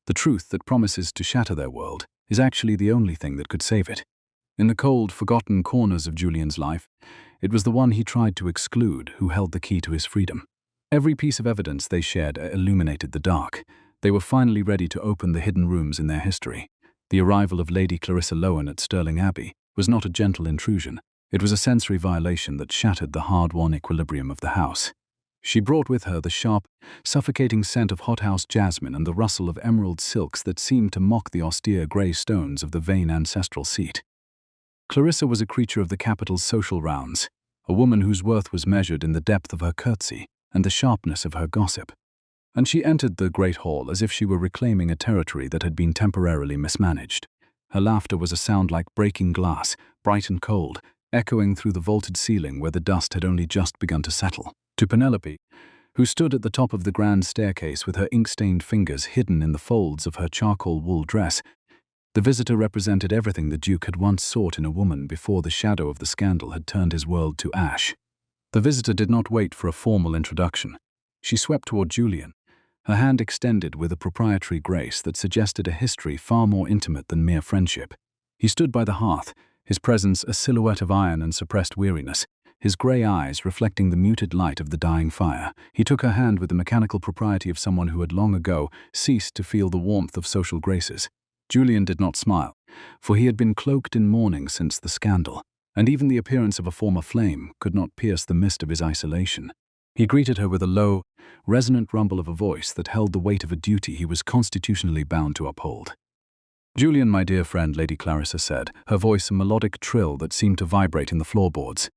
Speaker 1: the truth that promises to shatter their world, is actually the only thing that could save it. In the cold, forgotten corners of Julian's life, it was the one he tried to exclude who held the key to his freedom. Every piece of evidence they shared illuminated the dark. They were finally ready to open the hidden rooms in their history. The arrival of Lady Clarissa Lowen at Sterling Abbey was not a gentle intrusion. It was a sensory violation that shattered the hard-won equilibrium of the house. She brought with her the sharp, suffocating scent of hothouse jasmine and the rustle of emerald silks that seemed to mock the austere grey stones of the Vane ancestral seat. Clarissa was a creature of the capital's social rounds, a woman whose worth was measured in the depth of her curtsy and the sharpness of her gossip. And she entered the great hall as if she were reclaiming a territory that had been temporarily mismanaged. Her laughter was a sound like breaking glass, bright and cold, echoing through the vaulted ceiling where the dust had only just begun to settle. To Penelope, who stood at the top of the grand staircase with her ink-stained fingers hidden in the folds of her charcoal wool dress. The visitor represented everything the Duke had once sought in a woman before the shadow of the scandal had turned his world to ash. The visitor did not wait for a formal introduction. She swept toward Julian, her hand extended with a proprietary grace that suggested a history far more intimate than mere friendship. He stood by the hearth, his presence a silhouette of iron and suppressed weariness, his grey eyes reflecting the muted light of the dying fire. He took her hand with the mechanical propriety of someone who had long ago ceased to feel the warmth of social graces. Julian did not smile, for he had been cloaked in mourning since the scandal, and even the appearance of a former flame could not pierce the mist of his isolation. He greeted her with a low, resonant rumble of a voice that held the weight of a duty he was constitutionally bound to uphold. "Julian, my dear friend," Lady Clarissa said, her voice a melodic trill that seemed to vibrate in the floorboards.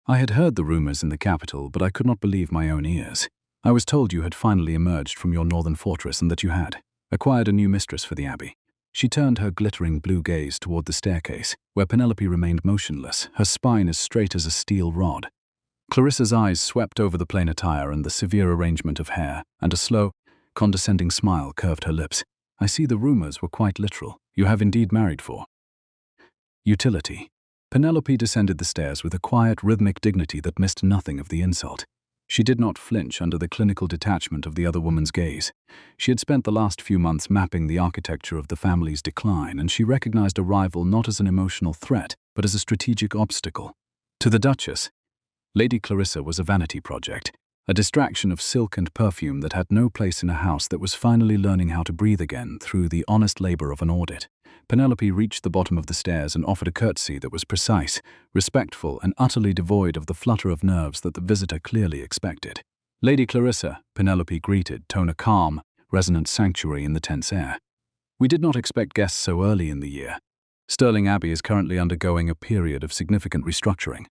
Speaker 1: "I had heard the rumors in the capital, but I could not believe my own ears. I was told you had finally emerged from your northern fortress and that you had acquired a new mistress for the Abbey." She turned her glittering blue gaze toward the staircase, where Penelope remained motionless, her spine as straight as a steel rod. Clarissa's eyes swept over the plain attire and the severe arrangement of hair, and a slow, condescending smile curved her lips. "I see the rumors were quite literal. You have indeed married for utility." Penelope descended the stairs with a quiet, rhythmic dignity that missed nothing of the insult. She did not flinch under the clinical detachment of the other woman's gaze. She had spent the last few months mapping the architecture of the family's decline, and she recognized a rival not as an emotional threat, but as a strategic obstacle. To the Duchess, Lady Clarissa was a vanity project, a distraction of silk and perfume that had no place in a house that was finally learning how to breathe again through the honest labor of an audit. Penelope reached the bottom of the stairs and offered a curtsy that was precise, respectful, and utterly devoid of the flutter of nerves that the visitor clearly expected. "Lady Clarissa," Penelope greeted, tone a calm, resonant sanctuary in the tense air. "We did not expect guests so early in the year. Sterling Abbey is currently undergoing a period of significant restructuring.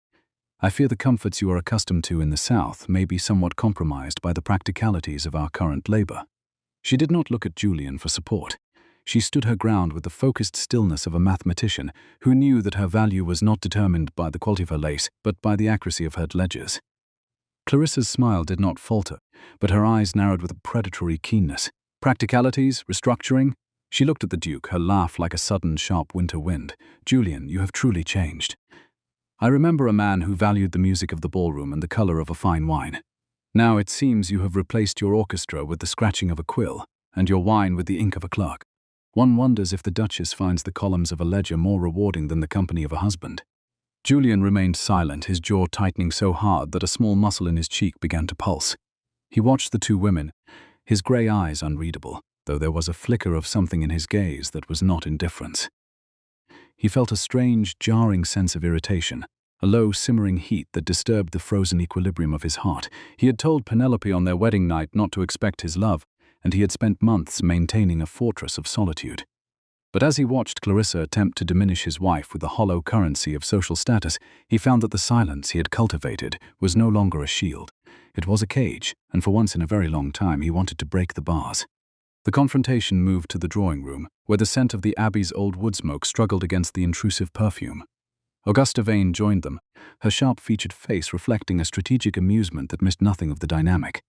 Speaker 1: I fear the comforts you are accustomed to in the South may be somewhat compromised by the practicalities of our current labor." She did not look at Julian for support. She stood her ground with the focused stillness of a mathematician who knew that her value was not determined by the quality of her lace, but by the accuracy of her ledgers. Clarissa's smile did not falter, but her eyes narrowed with a predatory keenness. "Practicalities? Restructuring?" She looked at the Duke, her laugh like a sudden, sharp winter wind. "Julian, you have truly changed. I remember a man who valued the music of the ballroom and the color of a fine wine. Now it seems you have replaced your orchestra with the scratching of a quill, and your wine with the ink of a clerk. One wonders if the Duchess finds the columns of a ledger more rewarding than the company of a husband." Julian remained silent, his jaw tightening so hard that a small muscle in his cheek began to pulse. He watched the two women, his grey eyes unreadable, though there was a flicker of something in his gaze that was not indifference. He felt a strange, jarring sense of irritation, a low, simmering heat that disturbed the frozen equilibrium of his heart. He had told Penelope on their wedding night not to expect his love, and he had spent months maintaining a fortress of solitude. But as he watched Clarissa attempt to diminish his wife with the hollow currency of social status, he found that the silence he had cultivated was no longer a shield. It was a cage, and for once in a very long time he wanted to break the bars. The confrontation moved to the drawing room, where the scent of the Abbey's old wood smoke struggled against the intrusive perfume. Augusta Vane joined them, her sharp-featured face reflecting a strategic amusement that missed nothing of the dynamic.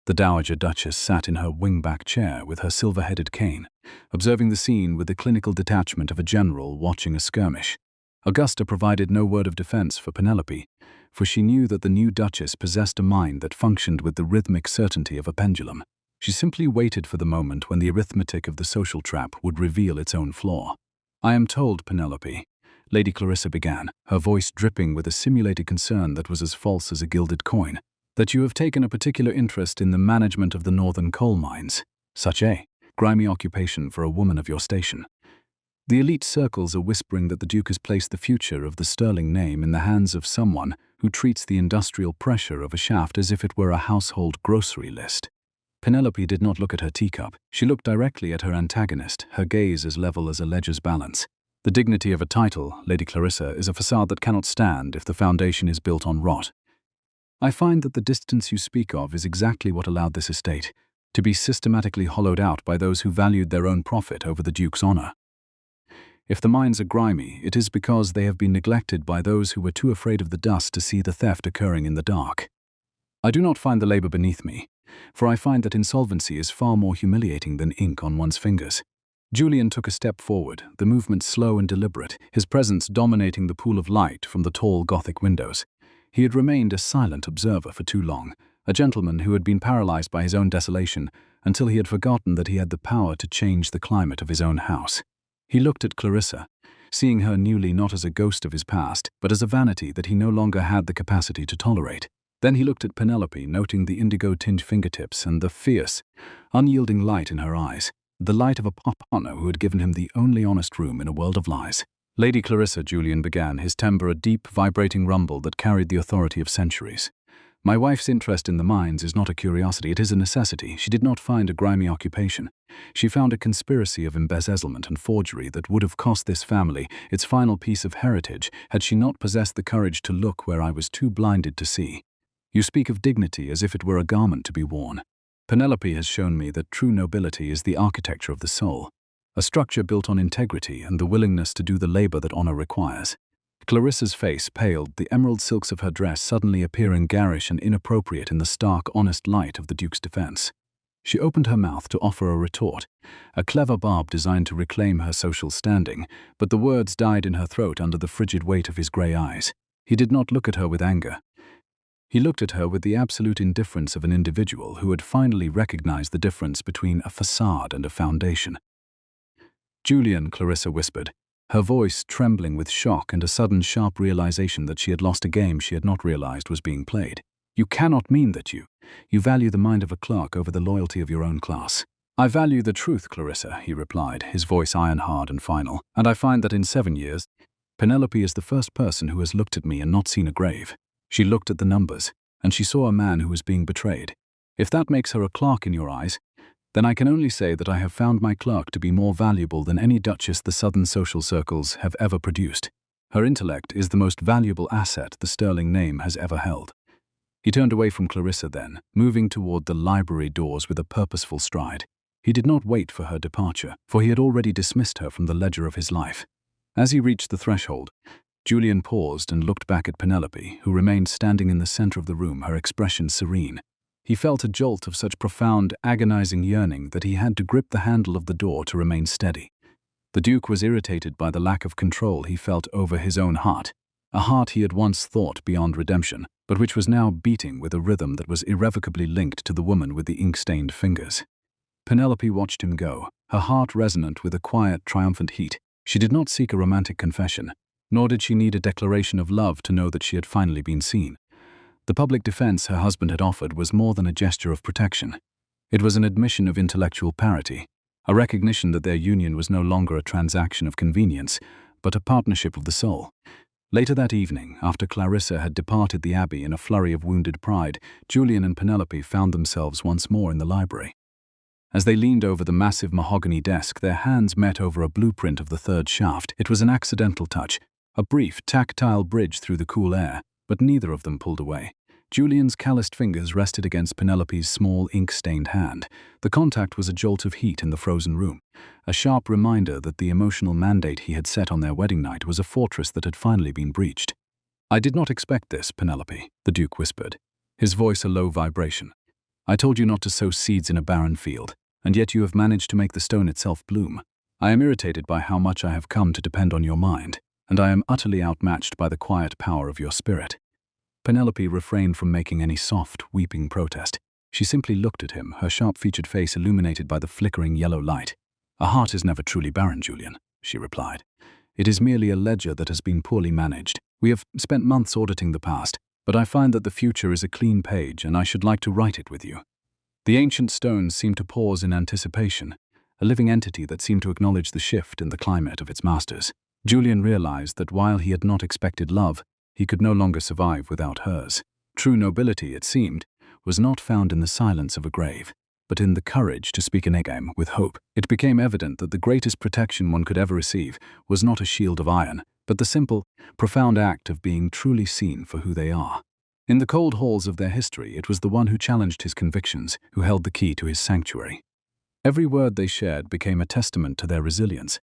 Speaker 1: The Dowager Duchess sat in her wing-back chair with her silver-headed cane, observing the scene with the clinical detachment of a general watching a skirmish. Augusta provided no word of defense for Penelope, for she knew that the new Duchess possessed a mind that functioned with the rhythmic certainty of a pendulum. She simply waited for the moment when the arithmetic of the social trap would reveal its own flaw. "I am told, Penelope," Lady Clarissa began, her voice dripping with a simulated concern that was as false as a gilded coin, "that you have taken a particular interest in the management of the northern coal mines. Such a grimy occupation for a woman of your station. The elite circles are whispering that the Duke has placed the future of the Sterling name in the hands of someone who treats the industrial pressure of a shaft as if it were a household grocery list." Penelope did not look at her teacup. She looked directly at her antagonist, her gaze as level as a ledger's balance. "The dignity of a title, Lady Clarissa, is a facade that cannot stand if the foundation is built on rot. I find that the distance you speak of is exactly what allowed this estate to be systematically hollowed out by those who valued their own profit over the Duke's honor. If the mines are grimy, it is because they have been neglected by those who were too afraid of the dust to see the theft occurring in the dark." I do not find the labor beneath me, for I find that insolvency is far more humiliating than ink on one's fingers. Julian took a step forward, the movement slow and deliberate, his presence dominating the pool of light from the tall Gothic windows. He had remained a silent observer for too long, a gentleman who had been paralyzed by his own desolation until he had forgotten that he had the power to change the climate of his own house. He looked at Clarissa, seeing her newly not as a ghost of his past, but as a vanity that he no longer had the capacity to tolerate. Then he looked at Penelope, noting the indigo-tinged fingertips and the fierce, unyielding light in her eyes, the light of a partner who had given him the only honest room in a world of lies. Lady Clarissa, Julian began, his timbre a deep, vibrating rumble that carried the authority of centuries. My wife's interest in the mines is not a curiosity, it is a necessity. She did not find a grimy occupation. She found a conspiracy of embezzlement and forgery that would have cost this family its final piece of heritage had she not possessed the courage to look where I was too blinded to see. You speak of dignity as if it were a garment to be worn. Penelope has shown me that true nobility is the architecture of the soul, a structure built on integrity and the willingness to do the labor that honor requires. Clarissa's face paled, the emerald silks of her dress suddenly appearing garish and inappropriate in the stark, honest light of the Duke's defense. She opened her mouth to offer a retort, a clever barb designed to reclaim her social standing, but the words died in her throat under the frigid weight of his grey eyes. He did not look at her with anger. He looked at her with the absolute indifference of an individual who had finally recognized the difference between a facade and a foundation. "Julian," Clarissa whispered, her voice trembling with shock and a sudden sharp realization that she had lost a game she had not realized was being played. "You cannot mean that you value the mind of a clerk over the loyalty of your own class." "I value the truth, Clarissa," he replied, his voice iron-hard and final, "and I find that in 7 years, Penelope is the first person who has looked at me and not seen a grave. She looked at the numbers, and she saw a man who was being betrayed. If that makes her a clerk in your eyes, then I can only say that I have found my clerk to be more valuable than any duchess the southern social circles have ever produced. Her intellect is the most valuable asset the Sterling name has ever held." He turned away from Clarissa then, moving toward the library doors with a purposeful stride. He did not wait for her departure, for he had already dismissed her from the ledger of his life. As he reached the threshold, Julian paused and looked back at Penelope, who remained standing in the center of the room, her expression serene. He felt a jolt of such profound, agonizing yearning that he had to grip the handle of the door to remain steady. The Duke was irritated by the lack of control he felt over his own heart, a heart he had once thought beyond redemption, but which was now beating with a rhythm that was irrevocably linked to the woman with the ink-stained fingers. Penelope watched him go, her heart resonant with a quiet, triumphant heat. She did not seek a romantic confession, nor did she need a declaration of love to know that she had finally been seen. The public defense her husband had offered was more than a gesture of protection. It was an admission of intellectual parity, a recognition that their union was no longer a transaction of convenience, but a partnership of the soul. Later that evening, after Clarissa had departed the Abbey in a flurry of wounded pride, Julian and Penelope found themselves once more in the library. As they leaned over the massive mahogany desk, their hands met over a blueprint of the third shaft. It was an accidental touch, a brief, tactile bridge through the cool air, but neither of them pulled away. Julian's calloused fingers rested against Penelope's small, ink-stained hand. The contact was a jolt of heat in the frozen room, a sharp reminder that the emotional mandate he had set on their wedding night was a fortress that had finally been breached. "I did not expect this, Penelope," the Duke whispered, his voice a low vibration. "I told you not to sow seeds in a barren field, and yet you have managed to make the stone itself bloom. I am irritated by how much I have come to depend on your mind, and I am utterly outmatched by the quiet power of your spirit." Penelope refrained from making any soft, weeping protest. She simply looked at him, her sharp-featured face illuminated by the flickering yellow light. "A heart is never truly barren, Julian," she replied. "It is merely a ledger that has been poorly managed. We have spent months auditing the past, but I find that the future is a clean page, and I should like to write it with you." The ancient stones seemed to pause in anticipation, a living entity that seemed to acknowledge the shift in the climate of its masters. Julian realized that while he had not expected love, he could no longer survive without hers. True nobility, it seemed, was not found in the silence of a grave, but in the courage to speak a name with hope. It became evident that the greatest protection one could ever receive was not a shield of iron, but the simple, profound act of being truly seen for who they are. In the cold halls of their history, it was the one who challenged his convictions who held the key to his sanctuary. Every word they shared became a testament to their resilience,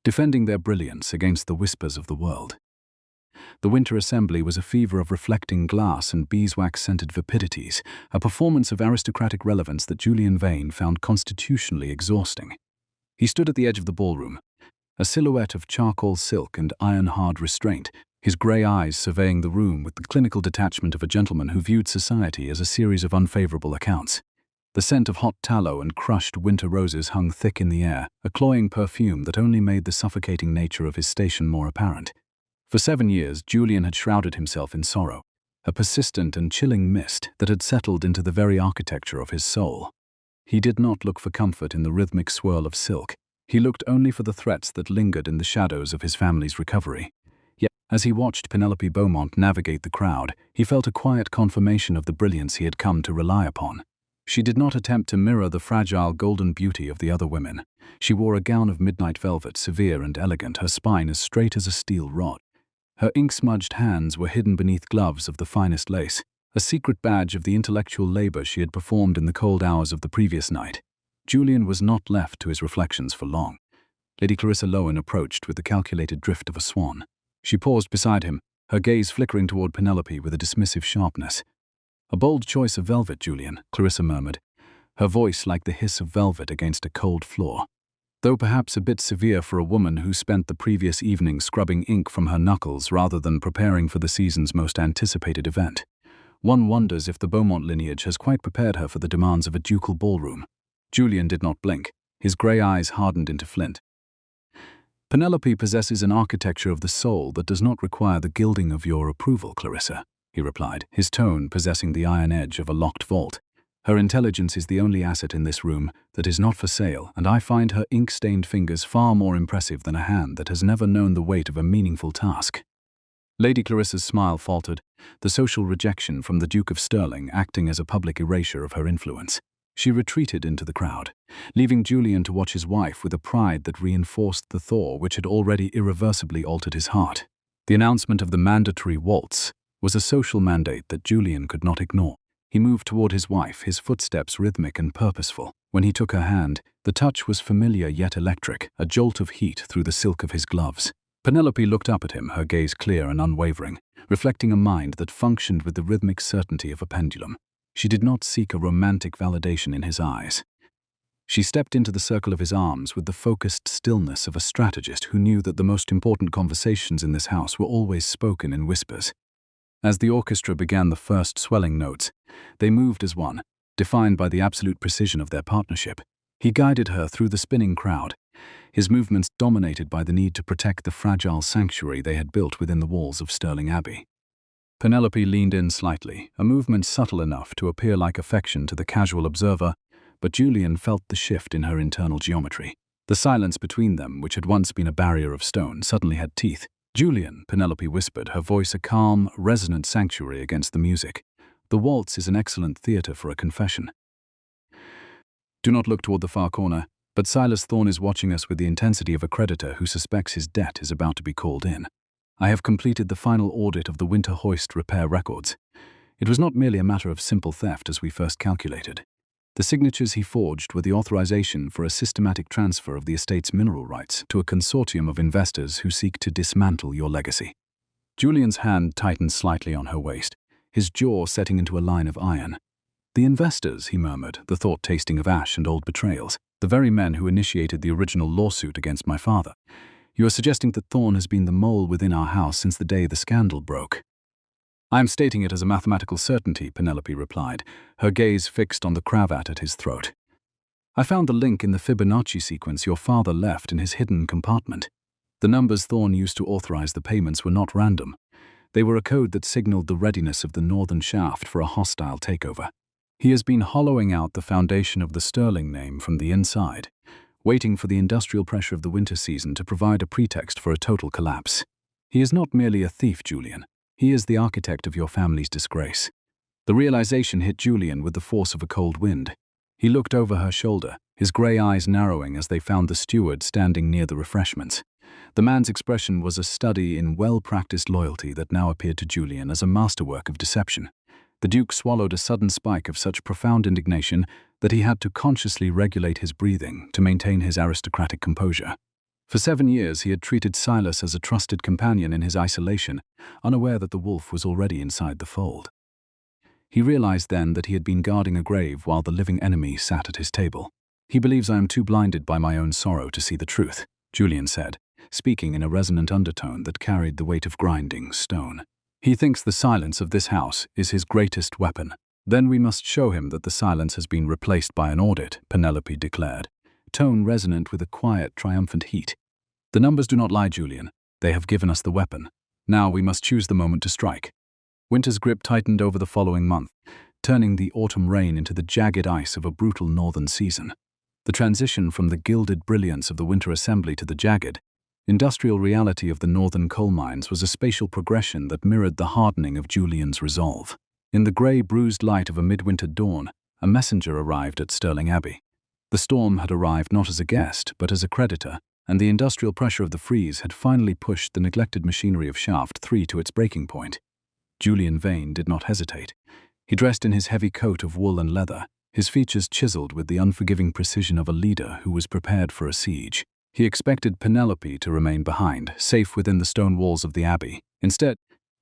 Speaker 1: defending their brilliance against the whispers of the world. The winter assembly was a fever of reflecting glass and beeswax-scented vapidities, a performance of aristocratic relevance that Julian Vane found constitutionally exhausting. He stood at the edge of the ballroom, a silhouette of charcoal silk and iron-hard restraint, his grey eyes surveying the room with the clinical detachment of a gentleman who viewed society as a series of unfavorable accounts. The scent of hot tallow and crushed winter roses hung thick in the air, a cloying perfume that only made the suffocating nature of his station more apparent. For 7 years, Julian had shrouded himself in sorrow, a persistent and chilling mist that had settled into the very architecture of his soul. He did not look for comfort in the rhythmic swirl of silk. He looked only for the threats that lingered in the shadows of his family's recovery. Yet, as he watched Penelope Beaumont navigate the crowd, he felt a quiet confirmation of the brilliance he had come to rely upon. She did not attempt to mirror the fragile golden beauty of the other women. She wore a gown of midnight velvet, severe and elegant, her spine as straight as a steel rod. Her ink-smudged hands were hidden beneath gloves of the finest lace, a secret badge of the intellectual labor she had performed in the cold hours of the previous night. Julian was not left to his reflections for long. Lady Clarissa Lowen approached with the calculated drift of a swan. She paused beside him, her gaze flickering toward Penelope with a dismissive sharpness. "A bold choice of velvet, Julian," Clarissa murmured, her voice like the hiss of velvet against a cold floor. Though perhaps a bit severe for a woman who spent the previous evening scrubbing ink from her knuckles rather than preparing for the season's most anticipated event. One wonders if the Beaumont lineage has quite prepared her for the demands of a ducal ballroom. Julian did not blink, his grey eyes hardened into flint. "Penelope possesses an architecture of the soul that does not require the gilding of your approval, Clarissa," he replied, his tone possessing the iron edge of a locked vault. "Her intelligence is the only asset in this room that is not for sale, and I find her ink-stained fingers far more impressive than a hand that has never known the weight of a meaningful task." Lady Clarissa's smile faltered, the social rejection from the Duke of Sterling acting as a public erasure of her influence. She retreated into the crowd, leaving Julian to watch his wife with a pride that reinforced the thaw which had already irreversibly altered his heart. The announcement of the mandatory waltz was a social mandate that Julian could not ignore. He moved toward his wife, his footsteps rhythmic and purposeful. When he took her hand, the touch was familiar yet electric, a jolt of heat through the silk of his gloves. Penelope looked up at him, her gaze clear and unwavering, reflecting a mind that functioned with the rhythmic certainty of a pendulum. She did not seek a romantic validation in his eyes. She stepped into the circle of his arms with the focused stillness of a strategist who knew that the most important conversations in this house were always spoken in whispers. As the orchestra began the first swelling notes, they moved as one, defined by the absolute precision of their partnership. He guided her through the spinning crowd, his movements dominated by the need to protect the fragile sanctuary they had built within the walls of Sterling Abbey. Penelope leaned in slightly, a movement subtle enough to appear like affection to the casual observer, but Julian felt the shift in her internal geometry. The silence between them, which had once been a barrier of stone, suddenly had teeth. "Julian," Penelope whispered, her voice a calm, resonant sanctuary against the music. "The waltz is an excellent theatre for a confession. Do not look toward the far corner, but Silas Thorne is watching us with the intensity of a creditor who suspects his debt is about to be called in. I have completed the final audit of the winter hoist repair records. It was not merely a matter of simple theft as we first calculated. The signatures he forged were the authorization for a systematic transfer of the estate's mineral rights to a consortium of investors who seek to dismantle your legacy." Julian's hand tightened slightly on her waist, his jaw setting into a line of iron. "The investors," he murmured, the thought tasting of ash and old betrayals. "The very men who initiated the original lawsuit against my father. You are suggesting that Thorne has been the mole within our house since the day the scandal broke." "I am stating it as a mathematical certainty," Penelope replied, her gaze fixed on the cravat at his throat. "I found the link in the Fibonacci sequence your father left in his hidden compartment. The numbers Thorne used to authorize the payments were not random. They were a code that signaled the readiness of the northern shaft for a hostile takeover. He has been hollowing out the foundation of the Sterling name from the inside, waiting for the industrial pressure of the winter season to provide a pretext for a total collapse. He is not merely a thief, Julian. He is the architect of your family's disgrace." The realization hit Julian with the force of a cold wind. He looked over her shoulder, his grey eyes narrowing as they found the steward standing near the refreshments. The man's expression was a study in well-practiced loyalty that now appeared to Julian as a masterwork of deception. The Duke swallowed a sudden spike of such profound indignation that he had to consciously regulate his breathing to maintain his aristocratic composure. For 7 years he had treated Silas as a trusted companion in his isolation, unaware that the wolf was already inside the fold. He realized then that he had been guarding a grave while the living enemy sat at his table. "He believes I am too blinded by my own sorrow to see the truth," Julian said, speaking in a resonant undertone that carried the weight of grinding stone. "He thinks the silence of this house is his greatest weapon." "Then we must show him that the silence has been replaced by an audit," Penelope declared, tone resonant with a quiet, triumphant heat. "The numbers do not lie, Julian. They have given us the weapon. Now we must choose the moment to strike." Winter's grip tightened over the following month, turning the autumn rain into the jagged ice of a brutal northern season. The transition from the gilded brilliance of the winter assembly to the jagged, industrial reality of the northern coal mines was a spatial progression that mirrored the hardening of Julian's resolve. In the grey, bruised light of a midwinter dawn, a messenger arrived at Sterling Abbey. The storm had arrived not as a guest, but as a creditor, and the industrial pressure of the freeze had finally pushed the neglected machinery of Shaft 3 to its breaking point. Julian Vane did not hesitate. He dressed in his heavy coat of wool and leather, his features chiseled with the unforgiving precision of a leader who was prepared for a siege. He expected Penelope to remain behind, safe within the stone walls of the abbey. Instead,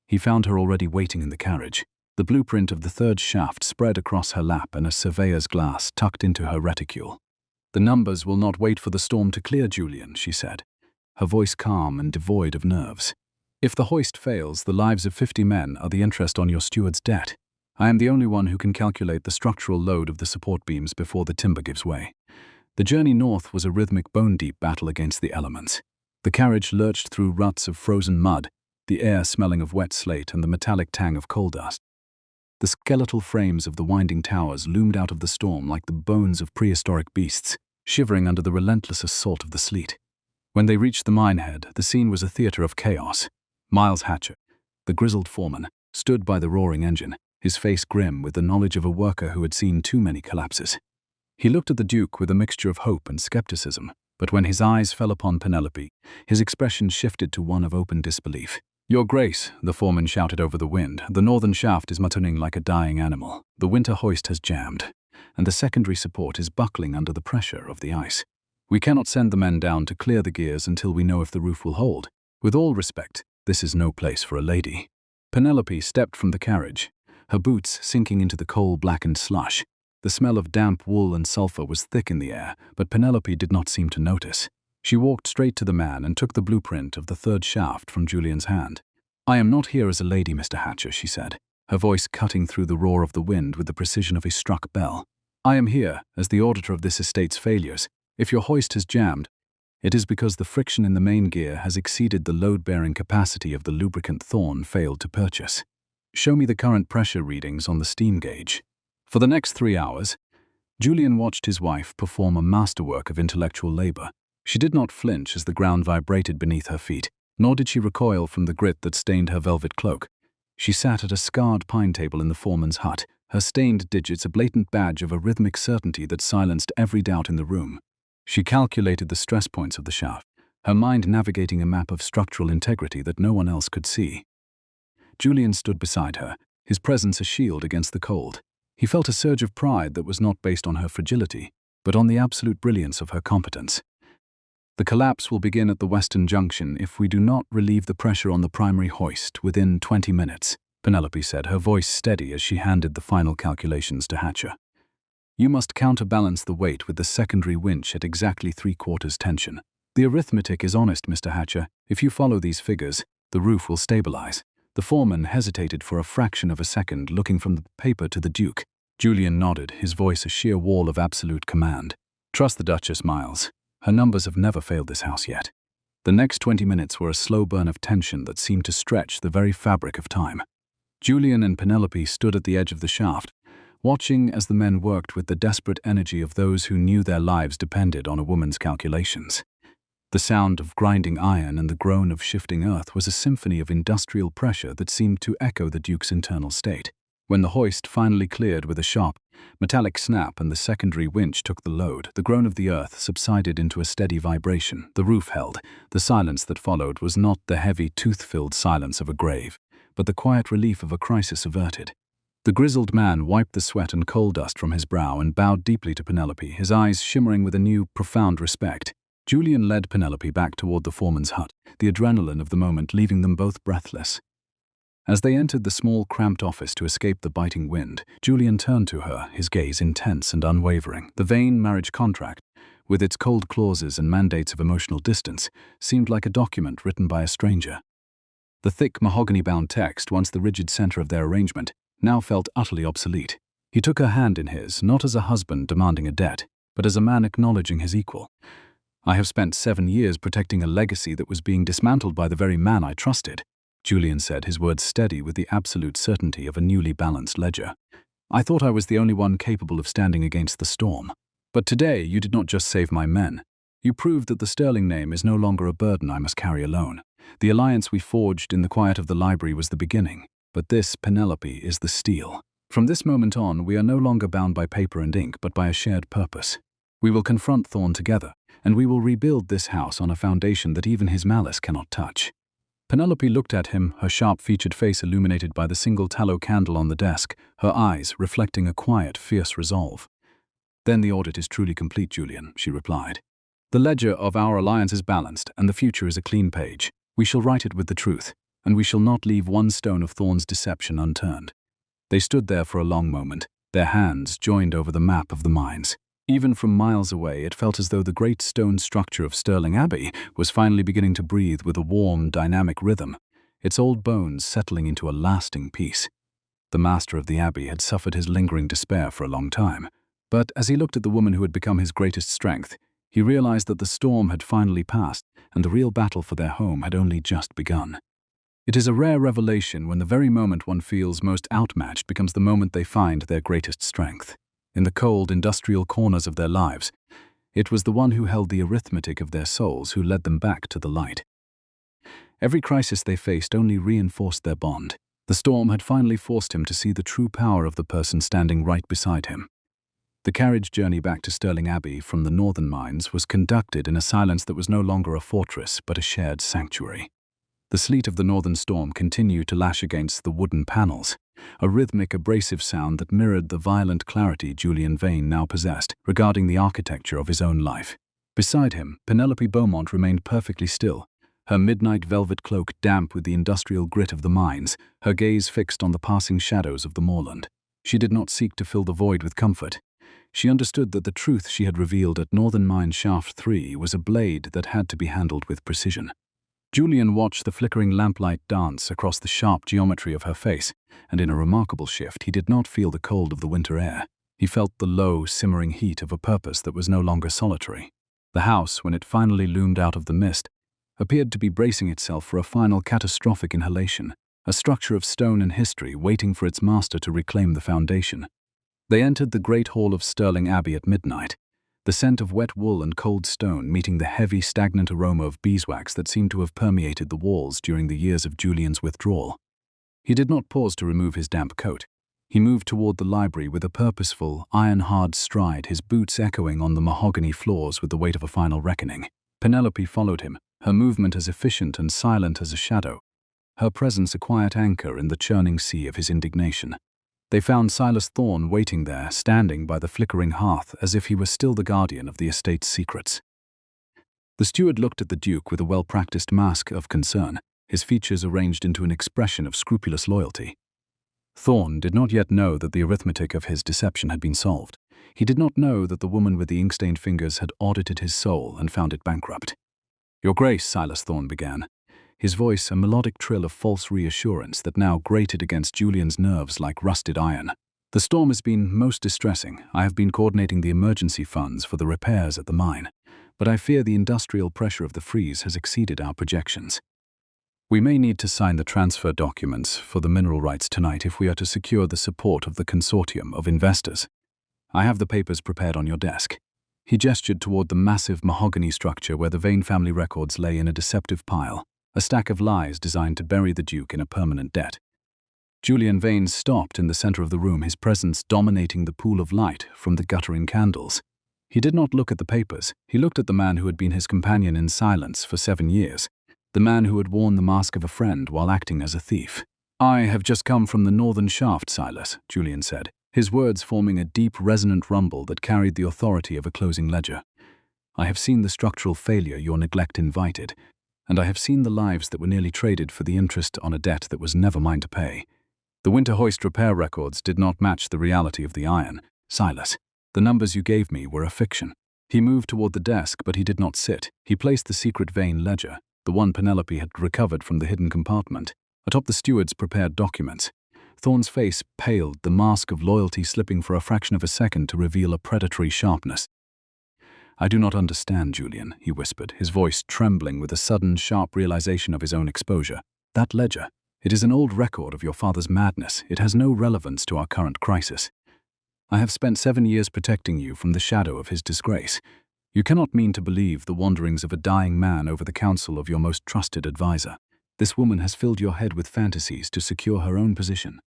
Speaker 1: he found her already waiting in the carriage. The blueprint of the third shaft spread across her lap and a surveyor's glass tucked into her reticule. "The numbers will not wait for the storm to clear, Julian," she said, her voice calm and devoid of nerves. "If the hoist fails, the lives of 50 men are the interest on your steward's debt. I am the only one who can calculate the structural load of the support beams before the timber gives way." The journey north was a rhythmic, bone-deep battle against the elements. The carriage lurched through ruts of frozen mud, the air smelling of wet slate and the metallic tang of coal dust. The skeletal frames of the winding towers loomed out of the storm like the bones of prehistoric beasts, shivering under the relentless assault of the sleet. When they reached the mine head, the scene was a theater of chaos. Miles Hatcher, the grizzled foreman, stood by the roaring engine, his face grim with the knowledge of a worker who had seen too many collapses. He looked at the Duke with a mixture of hope and skepticism, but when his eyes fell upon Penelope, his expression shifted to one of open disbelief. "Your Grace," the foreman shouted over the wind, "the northern shaft is muttering like a dying animal. The winter hoist has jammed, and the secondary support is buckling under the pressure of the ice. We cannot send the men down to clear the gears until we know if the roof will hold. With all respect, this is no place for a lady." Penelope stepped from the carriage, her boots sinking into the coal-blackened slush. The smell of damp wool and sulfur was thick in the air, but Penelope did not seem to notice. She walked straight to the man and took the blueprint of the third shaft from Julian's hand. "I am not here as a lady, Mr. Hatcher," she said, her voice cutting through the roar of the wind with the precision of a struck bell. "I am here as the auditor of this estate's failures. If your hoist has jammed, it is because the friction in the main gear has exceeded the load-bearing capacity of the lubricant Thorn failed to purchase. Show me the current pressure readings on the steam gauge." For the next 3 hours, Julian watched his wife perform a masterwork of intellectual labor. She did not flinch as the ground vibrated beneath her feet, nor did she recoil from the grit that stained her velvet cloak. She sat at a scarred pine table in the foreman's hut, her stained digits a blatant badge of a rhythmic certainty that silenced every doubt in the room. She calculated the stress points of the shaft, her mind navigating a map of structural integrity that no one else could see. Julian stood beside her, his presence a shield against the cold. He felt a surge of pride that was not based on her fragility, but on the absolute brilliance of her competence. "The collapse will begin at the western junction if we do not relieve the pressure on the primary hoist within 20 minutes, Penelope said, her voice steady as she handed the final calculations to Hatcher. "You must counterbalance the weight with the secondary winch at exactly 3/4 tension. The arithmetic is honest, Mr. Hatcher. If you follow these figures, the roof will stabilize." The foreman hesitated for a fraction of a second, looking from the paper to the Duke. Julian nodded, his voice a sheer wall of absolute command. "Trust the Duchess, Miles. Her numbers have never failed this house yet." The next 20 minutes were a slow burn of tension that seemed to stretch the very fabric of time. Julian and Penelope stood at the edge of the shaft, watching as the men worked with the desperate energy of those who knew their lives depended on a woman's calculations. The sound of grinding iron and the groan of shifting earth was a symphony of industrial pressure that seemed to echo the Duke's internal state. When the hoist finally cleared with a sharp, metallic snap and the secondary winch took the load, the groan of the earth subsided into a steady vibration. The roof held. The silence that followed was not the heavy, tooth-filled silence of a grave, but the quiet relief of a crisis averted. The grizzled man wiped the sweat and coal dust from his brow and bowed deeply to Penelope, his eyes shimmering with a new, profound respect. Julian led Penelope back toward the foreman's hut, the adrenaline of the moment leaving them both breathless. As they entered the small, cramped office to escape the biting wind, Julian turned to her, his gaze intense and unwavering. The Vane marriage contract, with its cold clauses and mandates of emotional distance, seemed like a document written by a stranger. The thick, mahogany-bound text, once the rigid center of their arrangement, now felt utterly obsolete. He took her hand in his, not as a husband demanding a debt, but as a man acknowledging his equal. "I have spent 7 years protecting a legacy that was being dismantled by the very man I trusted," Julian said, his words steady with the absolute certainty of a newly balanced ledger. "I thought I was the only one capable of standing against the storm. But today you did not just save my men. You proved that the Sterling name is no longer a burden I must carry alone. The alliance we forged in the quiet of the library was the beginning, but this, Penelope, is the steel. From this moment on, we are no longer bound by paper and ink, but by a shared purpose. We will confront Thorn together, and we will rebuild this house on a foundation that even his malice cannot touch." Penelope looked at him, her sharp-featured face illuminated by the single tallow candle on the desk, her eyes reflecting a quiet, fierce resolve. "Then the audit is truly complete, Julian," she replied. "The ledger of our alliance is balanced, and the future is a clean page. We shall write it with the truth, and we shall not leave one stone of Thorn's deception unturned." They stood there for a long moment, their hands joined over the map of the mines. Even from miles away, it felt as though the great stone structure of Sterling Abbey was finally beginning to breathe with a warm, dynamic rhythm, its old bones settling into a lasting peace. The master of the abbey had suffered his lingering despair for a long time, but as he looked at the woman who had become his greatest strength, he realized that the storm had finally passed and the real battle for their home had only just begun. It is a rare revelation when the very moment one feels most outmatched becomes the moment they find their greatest strength. In the cold, industrial corners of their lives, it was the one who held the arithmetic of their souls who led them back to the light. Every crisis they faced only reinforced their bond. The storm had finally forced him to see the true power of the person standing right beside him. The carriage journey back to Sterling Abbey from the northern mines was conducted in a silence that was no longer a fortress but a shared sanctuary. The sleet of the northern storm continued to lash against the wooden panels, a rhythmic, abrasive sound that mirrored the violent clarity Julian Vane now possessed regarding the architecture of his own life. Beside him, Penelope Beaumont remained perfectly still, her midnight velvet cloak damp with the industrial grit of the mines, her gaze fixed on the passing shadows of the moorland. She did not seek to fill the void with comfort. She understood that the truth she had revealed at Northern Mine Shaft 3 was a blade that had to be handled with precision. Julian watched the flickering lamplight dance across the sharp geometry of her face, and in a remarkable shift he did not feel the cold of the winter air. He felt the low, simmering heat of a purpose that was no longer solitary. The house, when it finally loomed out of the mist, appeared to be bracing itself for a final catastrophic inhalation, a structure of stone and history waiting for its master to reclaim the foundation. They entered the great hall of Sterling Abbey at midnight, the scent of wet wool and cold stone meeting the heavy, stagnant aroma of beeswax that seemed to have permeated the walls during the years of Julian's withdrawal. He did not pause to remove his damp coat. He moved toward the library with a purposeful, iron-hard stride, his boots echoing on the mahogany floors with the weight of a final reckoning. Penelope followed him, her movement as efficient and silent as a shadow, her presence a quiet anchor in the churning sea of his indignation. They found Silas Thorn waiting there, standing by the flickering hearth as if he were still the guardian of the estate's secrets. The steward looked at the Duke with a well-practiced mask of concern, his features arranged into an expression of scrupulous loyalty. Thorn did not yet know that the arithmetic of his deception had been solved. He did not know that the woman with the ink-stained fingers had audited his soul and found it bankrupt. "Your Grace," Silas Thorn began, his voice a melodic trill of false reassurance that now grated against Julian's nerves like rusted iron. "The storm has been most distressing. I have been coordinating the emergency funds for the repairs at the mine, but I fear the industrial pressure of the freeze has exceeded our projections. We may need to sign the transfer documents for the mineral rights tonight if we are to secure the support of the consortium of investors. I have the papers prepared on your desk." He gestured toward the massive mahogany structure where the Vane family records lay in a deceptive pile, a stack of lies designed to bury the Duke in a permanent debt. Julian Vane stopped in the center of the room, his presence dominating the pool of light from the guttering candles. He did not look at the papers. He looked at the man who had been his companion in silence for 7 years, the man who had worn the mask of a friend while acting as a thief. "I have just come from the northern shaft, Silas," Julian said, his words forming a deep, resonant rumble that carried the authority of a closing ledger. I have seen the structural failure your neglect invited, and I have seen the lives that were nearly traded for the interest on a debt that was never mine to pay. The winter hoist repair records did not match the reality of the iron. Silas, the numbers you gave me were a fiction. He moved toward the desk, but he did not sit. He placed the secret Vane ledger, the one Penelope had recovered from the hidden compartment, atop the steward's prepared documents. Thorne's face paled, the mask of loyalty slipping for a fraction of a second to reveal a predatory sharpness. I do not understand, Julian, he whispered, his voice trembling with a sudden, sharp realization of his own exposure. That ledger, it is an old record of your father's madness. It has no relevance to our current crisis. I have spent 7 years protecting you from the shadow of his disgrace. You cannot mean to believe the wanderings of a dying man over the counsel of your most trusted advisor. This woman has filled your head with fantasies to secure her own position.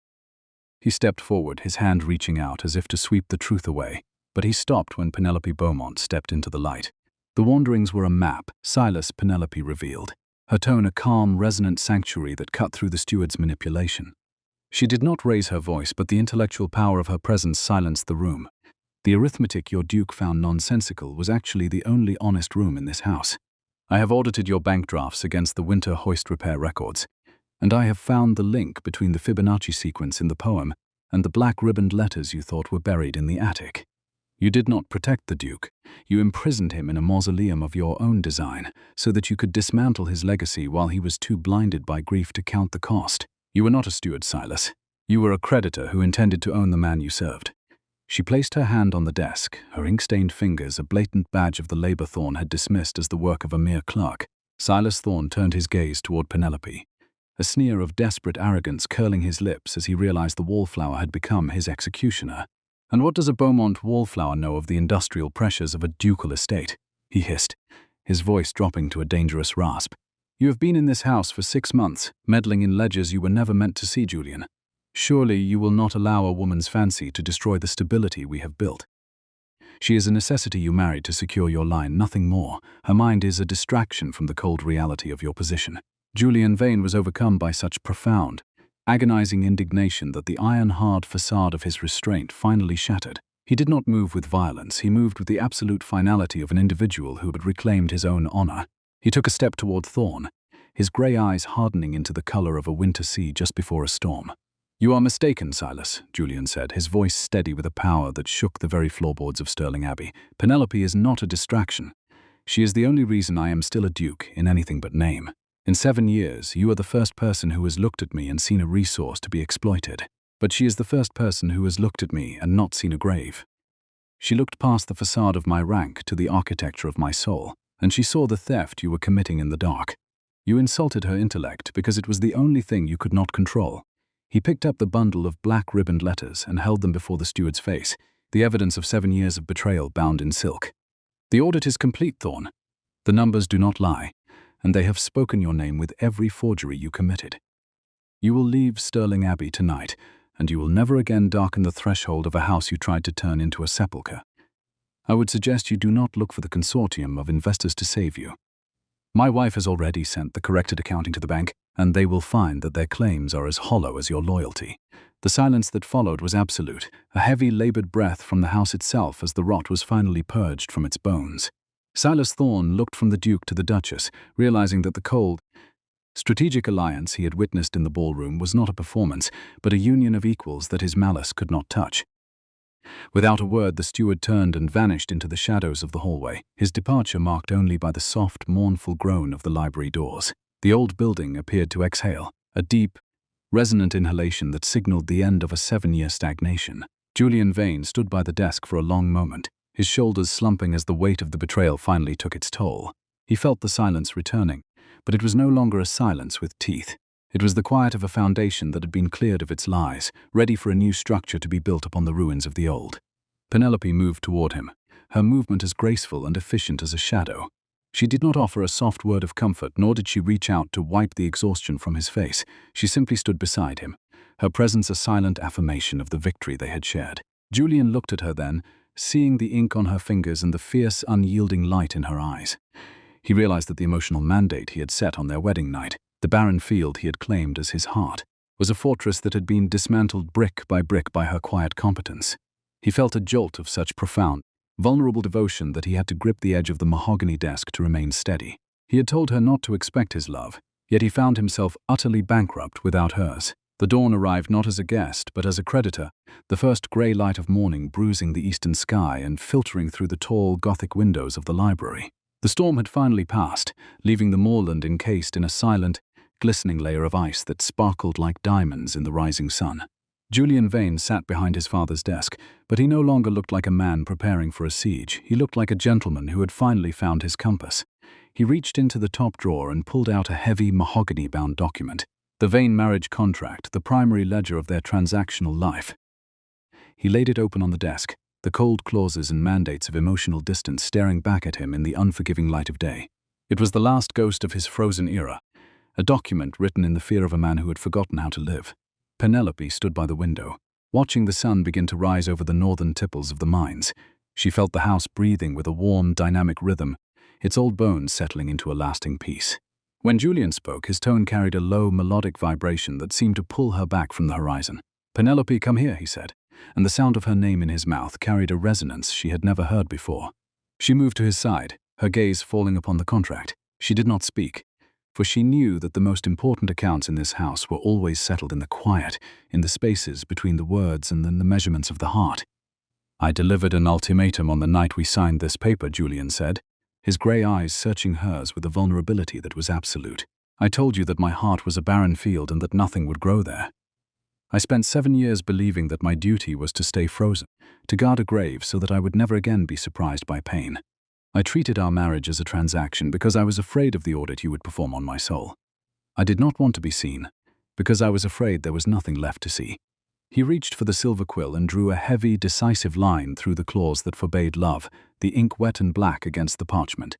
Speaker 1: He stepped forward, his hand reaching out as if to sweep the truth away, but he stopped when Penelope Beaumont stepped into the light. The wanderings were a map, Silas, Penelope revealed, her tone a calm, resonant sanctuary that cut through the steward's manipulation. She did not raise her voice, but the intellectual power of her presence silenced the room. The arithmetic your duke found nonsensical was actually the only honest room in this house. I have audited your bank drafts against the winter hoist repair records, and I have found the link between the Fibonacci sequence in the poem and the black-ribboned letters you thought were buried in the attic. You did not protect the duke. You imprisoned him in a mausoleum of your own design so that you could dismantle his legacy while he was too blinded by grief to count the cost. You were not a steward, Silas. You were a creditor who intended to own the man you served. She placed her hand on the desk, her ink-stained fingers a blatant badge of the labor Thorne had dismissed as the work of a mere clerk. Silas Thorne turned his gaze toward Penelope, a sneer of desperate arrogance curling his lips as he realized the wallflower had become his executioner. And what does a Beaumont wallflower know of the industrial pressures of a ducal estate? He hissed, his voice dropping to a dangerous rasp. You have been in this house for 6 months, meddling in ledgers you were never meant to see, Julian. Surely you will not allow a woman's fancy to destroy the stability we have built. She is a necessity you married to secure your line, nothing more. Her mind is a distraction from the cold reality of your position. Julian Vane was overcome by such profound, agonizing indignation that the iron-hard facade of his restraint finally shattered. He did not move with violence, he moved with the absolute finality of an individual who had reclaimed his own honor. He took a step toward Thorne, his grey eyes hardening into the color of a winter sea just before a storm. You are mistaken, Silas, Julian said, his voice steady with a power that shook the very floorboards of Sterling Abbey. Penelope is not a distraction. She is the only reason I am still a duke in anything but name. In 7 years, you are the first person who has looked at me and seen a resource to be exploited. But she is the first person who has looked at me and not seen a grave. She looked past the facade of my rank to the architecture of my soul, and she saw the theft you were committing in the dark. You insulted her intellect because it was the only thing you could not control. He picked up the bundle of black-ribboned letters and held them before the steward's face, the evidence of 7 years of betrayal bound in silk. The audit is complete, Thorne. The numbers do not lie, and they have spoken your name with every forgery you committed. You will leave Sterling Abbey tonight, and you will never again darken the threshold of a house you tried to turn into a sepulchre. I would suggest you do not look for the consortium of investors to save you. My wife has already sent the corrected accounting to the bank, and they will find that their claims are as hollow as your loyalty. The silence that followed was absolute, a heavy, labored breath from the house itself as the rot was finally purged from its bones. Silas Thorne looked from the Duke to the Duchess, realizing that the cold, strategic alliance he had witnessed in the ballroom was not a performance, but a union of equals that his malice could not touch. Without a word, the steward turned and vanished into the shadows of the hallway, his departure marked only by the soft, mournful groan of the library doors. The old building appeared to exhale, a deep, resonant inhalation that signaled the end of a 7-year stagnation. Julian Vane stood by the desk for a long moment, his shoulders slumping as the weight of the betrayal finally took its toll. He felt the silence returning, but it was no longer a silence with teeth. It was the quiet of a foundation that had been cleared of its lies, ready for a new structure to be built upon the ruins of the old. Penelope moved toward him, her movement as graceful and efficient as a shadow. She did not offer a soft word of comfort, nor did she reach out to wipe the exhaustion from his face. She simply stood beside him, her presence a silent affirmation of the victory they had shared. Julian looked at her then, seeing the ink on her fingers and the fierce, unyielding light in her eyes. He realized that the emotional mandate he had set on their wedding night, the barren field he had claimed as his heart, was a fortress that had been dismantled brick by her quiet competence. He felt a jolt of such profound, vulnerable devotion that he had to grip the edge of the mahogany desk to remain steady. He had told her not to expect his love, yet he found himself utterly bankrupt without hers. The dawn arrived not as a guest, but as a creditor, the first grey light of morning bruising the eastern sky and filtering through the tall Gothic windows of the library. The storm had finally passed, leaving the moorland encased in a silent, glistening layer of ice that sparkled like diamonds in the rising sun. Julian Vane sat behind his father's desk, but he no longer looked like a man preparing for a siege. He looked like a gentleman who had finally found his compass. He reached into the top drawer and pulled out a heavy, mahogany-bound document, the Vane marriage contract, the primary ledger of their transactional life. He laid it open on the desk, the cold clauses and mandates of emotional distance staring back at him in the unforgiving light of day. It was the last ghost of his frozen era, a document written in the fear of a man who had forgotten how to live. Penelope stood by the window, watching the sun begin to rise over the northern tipples of the mines. She felt the house breathing with a warm, dynamic rhythm, its old bones settling into a lasting peace. When Julian spoke, his tone carried a low, melodic vibration that seemed to pull her back from the horizon. "Penelope, come here," he said, and the sound of her name in his mouth carried a resonance she had never heard before. She moved to his side, her gaze falling upon the contract. She did not speak, for she knew that the most important accounts in this house were always settled in the quiet, in the spaces between the words and then the measurements of the heart. "I delivered an ultimatum on the night we signed this paper," Julian said, his grey eyes searching hers with a vulnerability that was absolute. "I told you that my heart was a barren field and that nothing would grow there. I spent 7 years believing that my duty was to stay frozen, to guard a grave so that I would never again be surprised by pain. I treated our marriage as a transaction because I was afraid of the audit you would perform on my soul. I did not want to be seen, because I was afraid there was nothing left to see." He reached for the silver quill and drew a heavy, decisive line through the clause that forbade love, the ink wet and black against the parchment.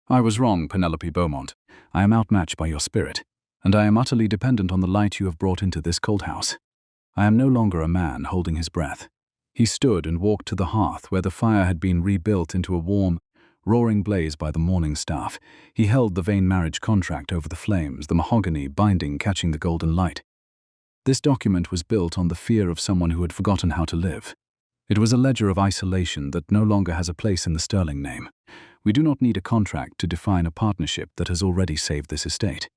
Speaker 1: "I was wrong, Penelope Beaumont. I am outmatched by your spirit, and I am utterly dependent on the light you have brought into this cold house. I am no longer a man holding his breath." He stood and walked to the hearth where the fire had been rebuilt into a warm, roaring blaze by the morning staff. He held the Vane marriage contract over the flames, the mahogany binding catching the golden light. This document was built on the fear of someone who had forgotten how to live. It was a ledger of isolation that no longer has a place in the Sterling name. We do not need a contract to define a partnership that has already saved this estate.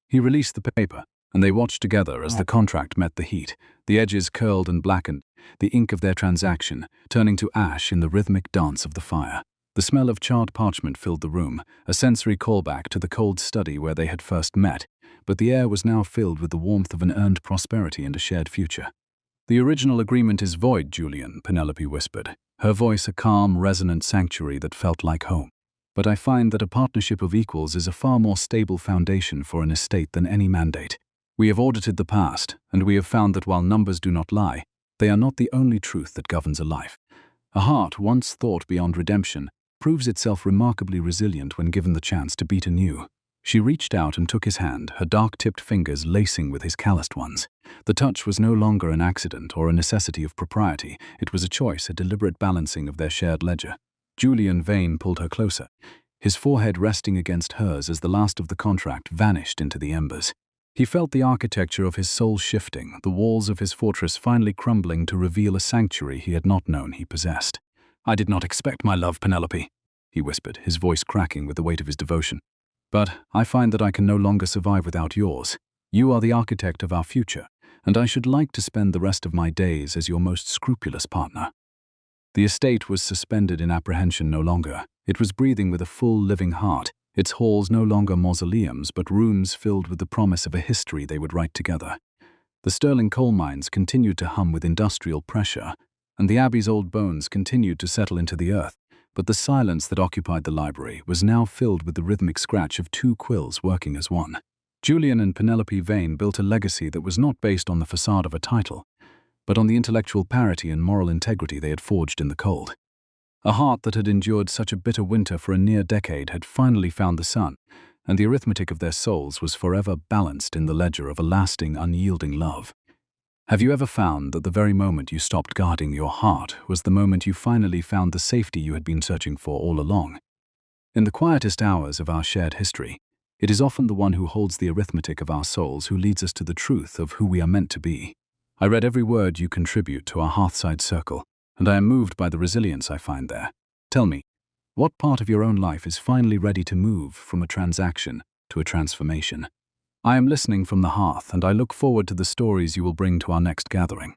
Speaker 1: He released the paper, and they watched together as the contract met the heat, the edges curled and blackened, the ink of their transaction turning to ash in the rhythmic dance of the fire. The smell of charred parchment filled the room, a sensory callback to the cold study where they had first met, but the air was now filled with the warmth of an earned prosperity and a shared future. "The original agreement is void, Julian," Penelope whispered, her voice a calm, resonant sanctuary that felt like home. "But I find that a partnership of equals is a far more stable foundation for an estate than any mandate. We have audited the past, and we have found that while numbers do not lie, they are not the only truth that governs a life. A heart once thought beyond redemption proves itself remarkably resilient when given the chance to beat anew." She reached out and took his hand, her dark-tipped fingers lacing with his calloused ones. The touch was no longer an accident or a necessity of propriety. It was a choice, a deliberate balancing of their shared ledger. Julian Vane pulled her closer, his forehead resting against hers as the last of the contract vanished into the embers. He felt the architecture of his soul shifting, the walls of his fortress finally crumbling to reveal a sanctuary he had not known he possessed. "I did not expect my love, Penelope," he whispered, his voice cracking with the weight of his devotion. "But I find that I can no longer survive without yours. You are the architect of our future, and I should like to spend the rest of my days as your most scrupulous partner." The estate was suspended in apprehension no longer. It was breathing with a full, living heart, its halls no longer mausoleums but rooms filled with the promise of a history they would write together. The Sterling coal mines continued to hum with industrial pressure, and the Abbey's old bones continued to settle into the earth, but the silence that occupied the library was now filled with the rhythmic scratch of 2 quills working as one. Julian and Penelope Vane built a legacy that was not based on the facade of a title, but on the intellectual parity and moral integrity they had forged in the cold. A heart that had endured such a bitter winter for a near decade had finally found the sun, and the arithmetic of their souls was forever balanced in the ledger of a lasting, unyielding love. Have you ever found that the very moment you stopped guarding your heart was the moment you finally found the safety you had been searching for all along? In the quietest hours of our shared history, it is often the one who holds the arithmetic of our souls who leads us to the truth of who we are meant to be. I read every word you contribute to our hearthside circle, and I am moved by the resilience I find there. Tell me, what part of your own life is finally ready to move from a transaction to a transformation? I am listening from the hearth, and I look forward to the stories you will bring to our next gathering.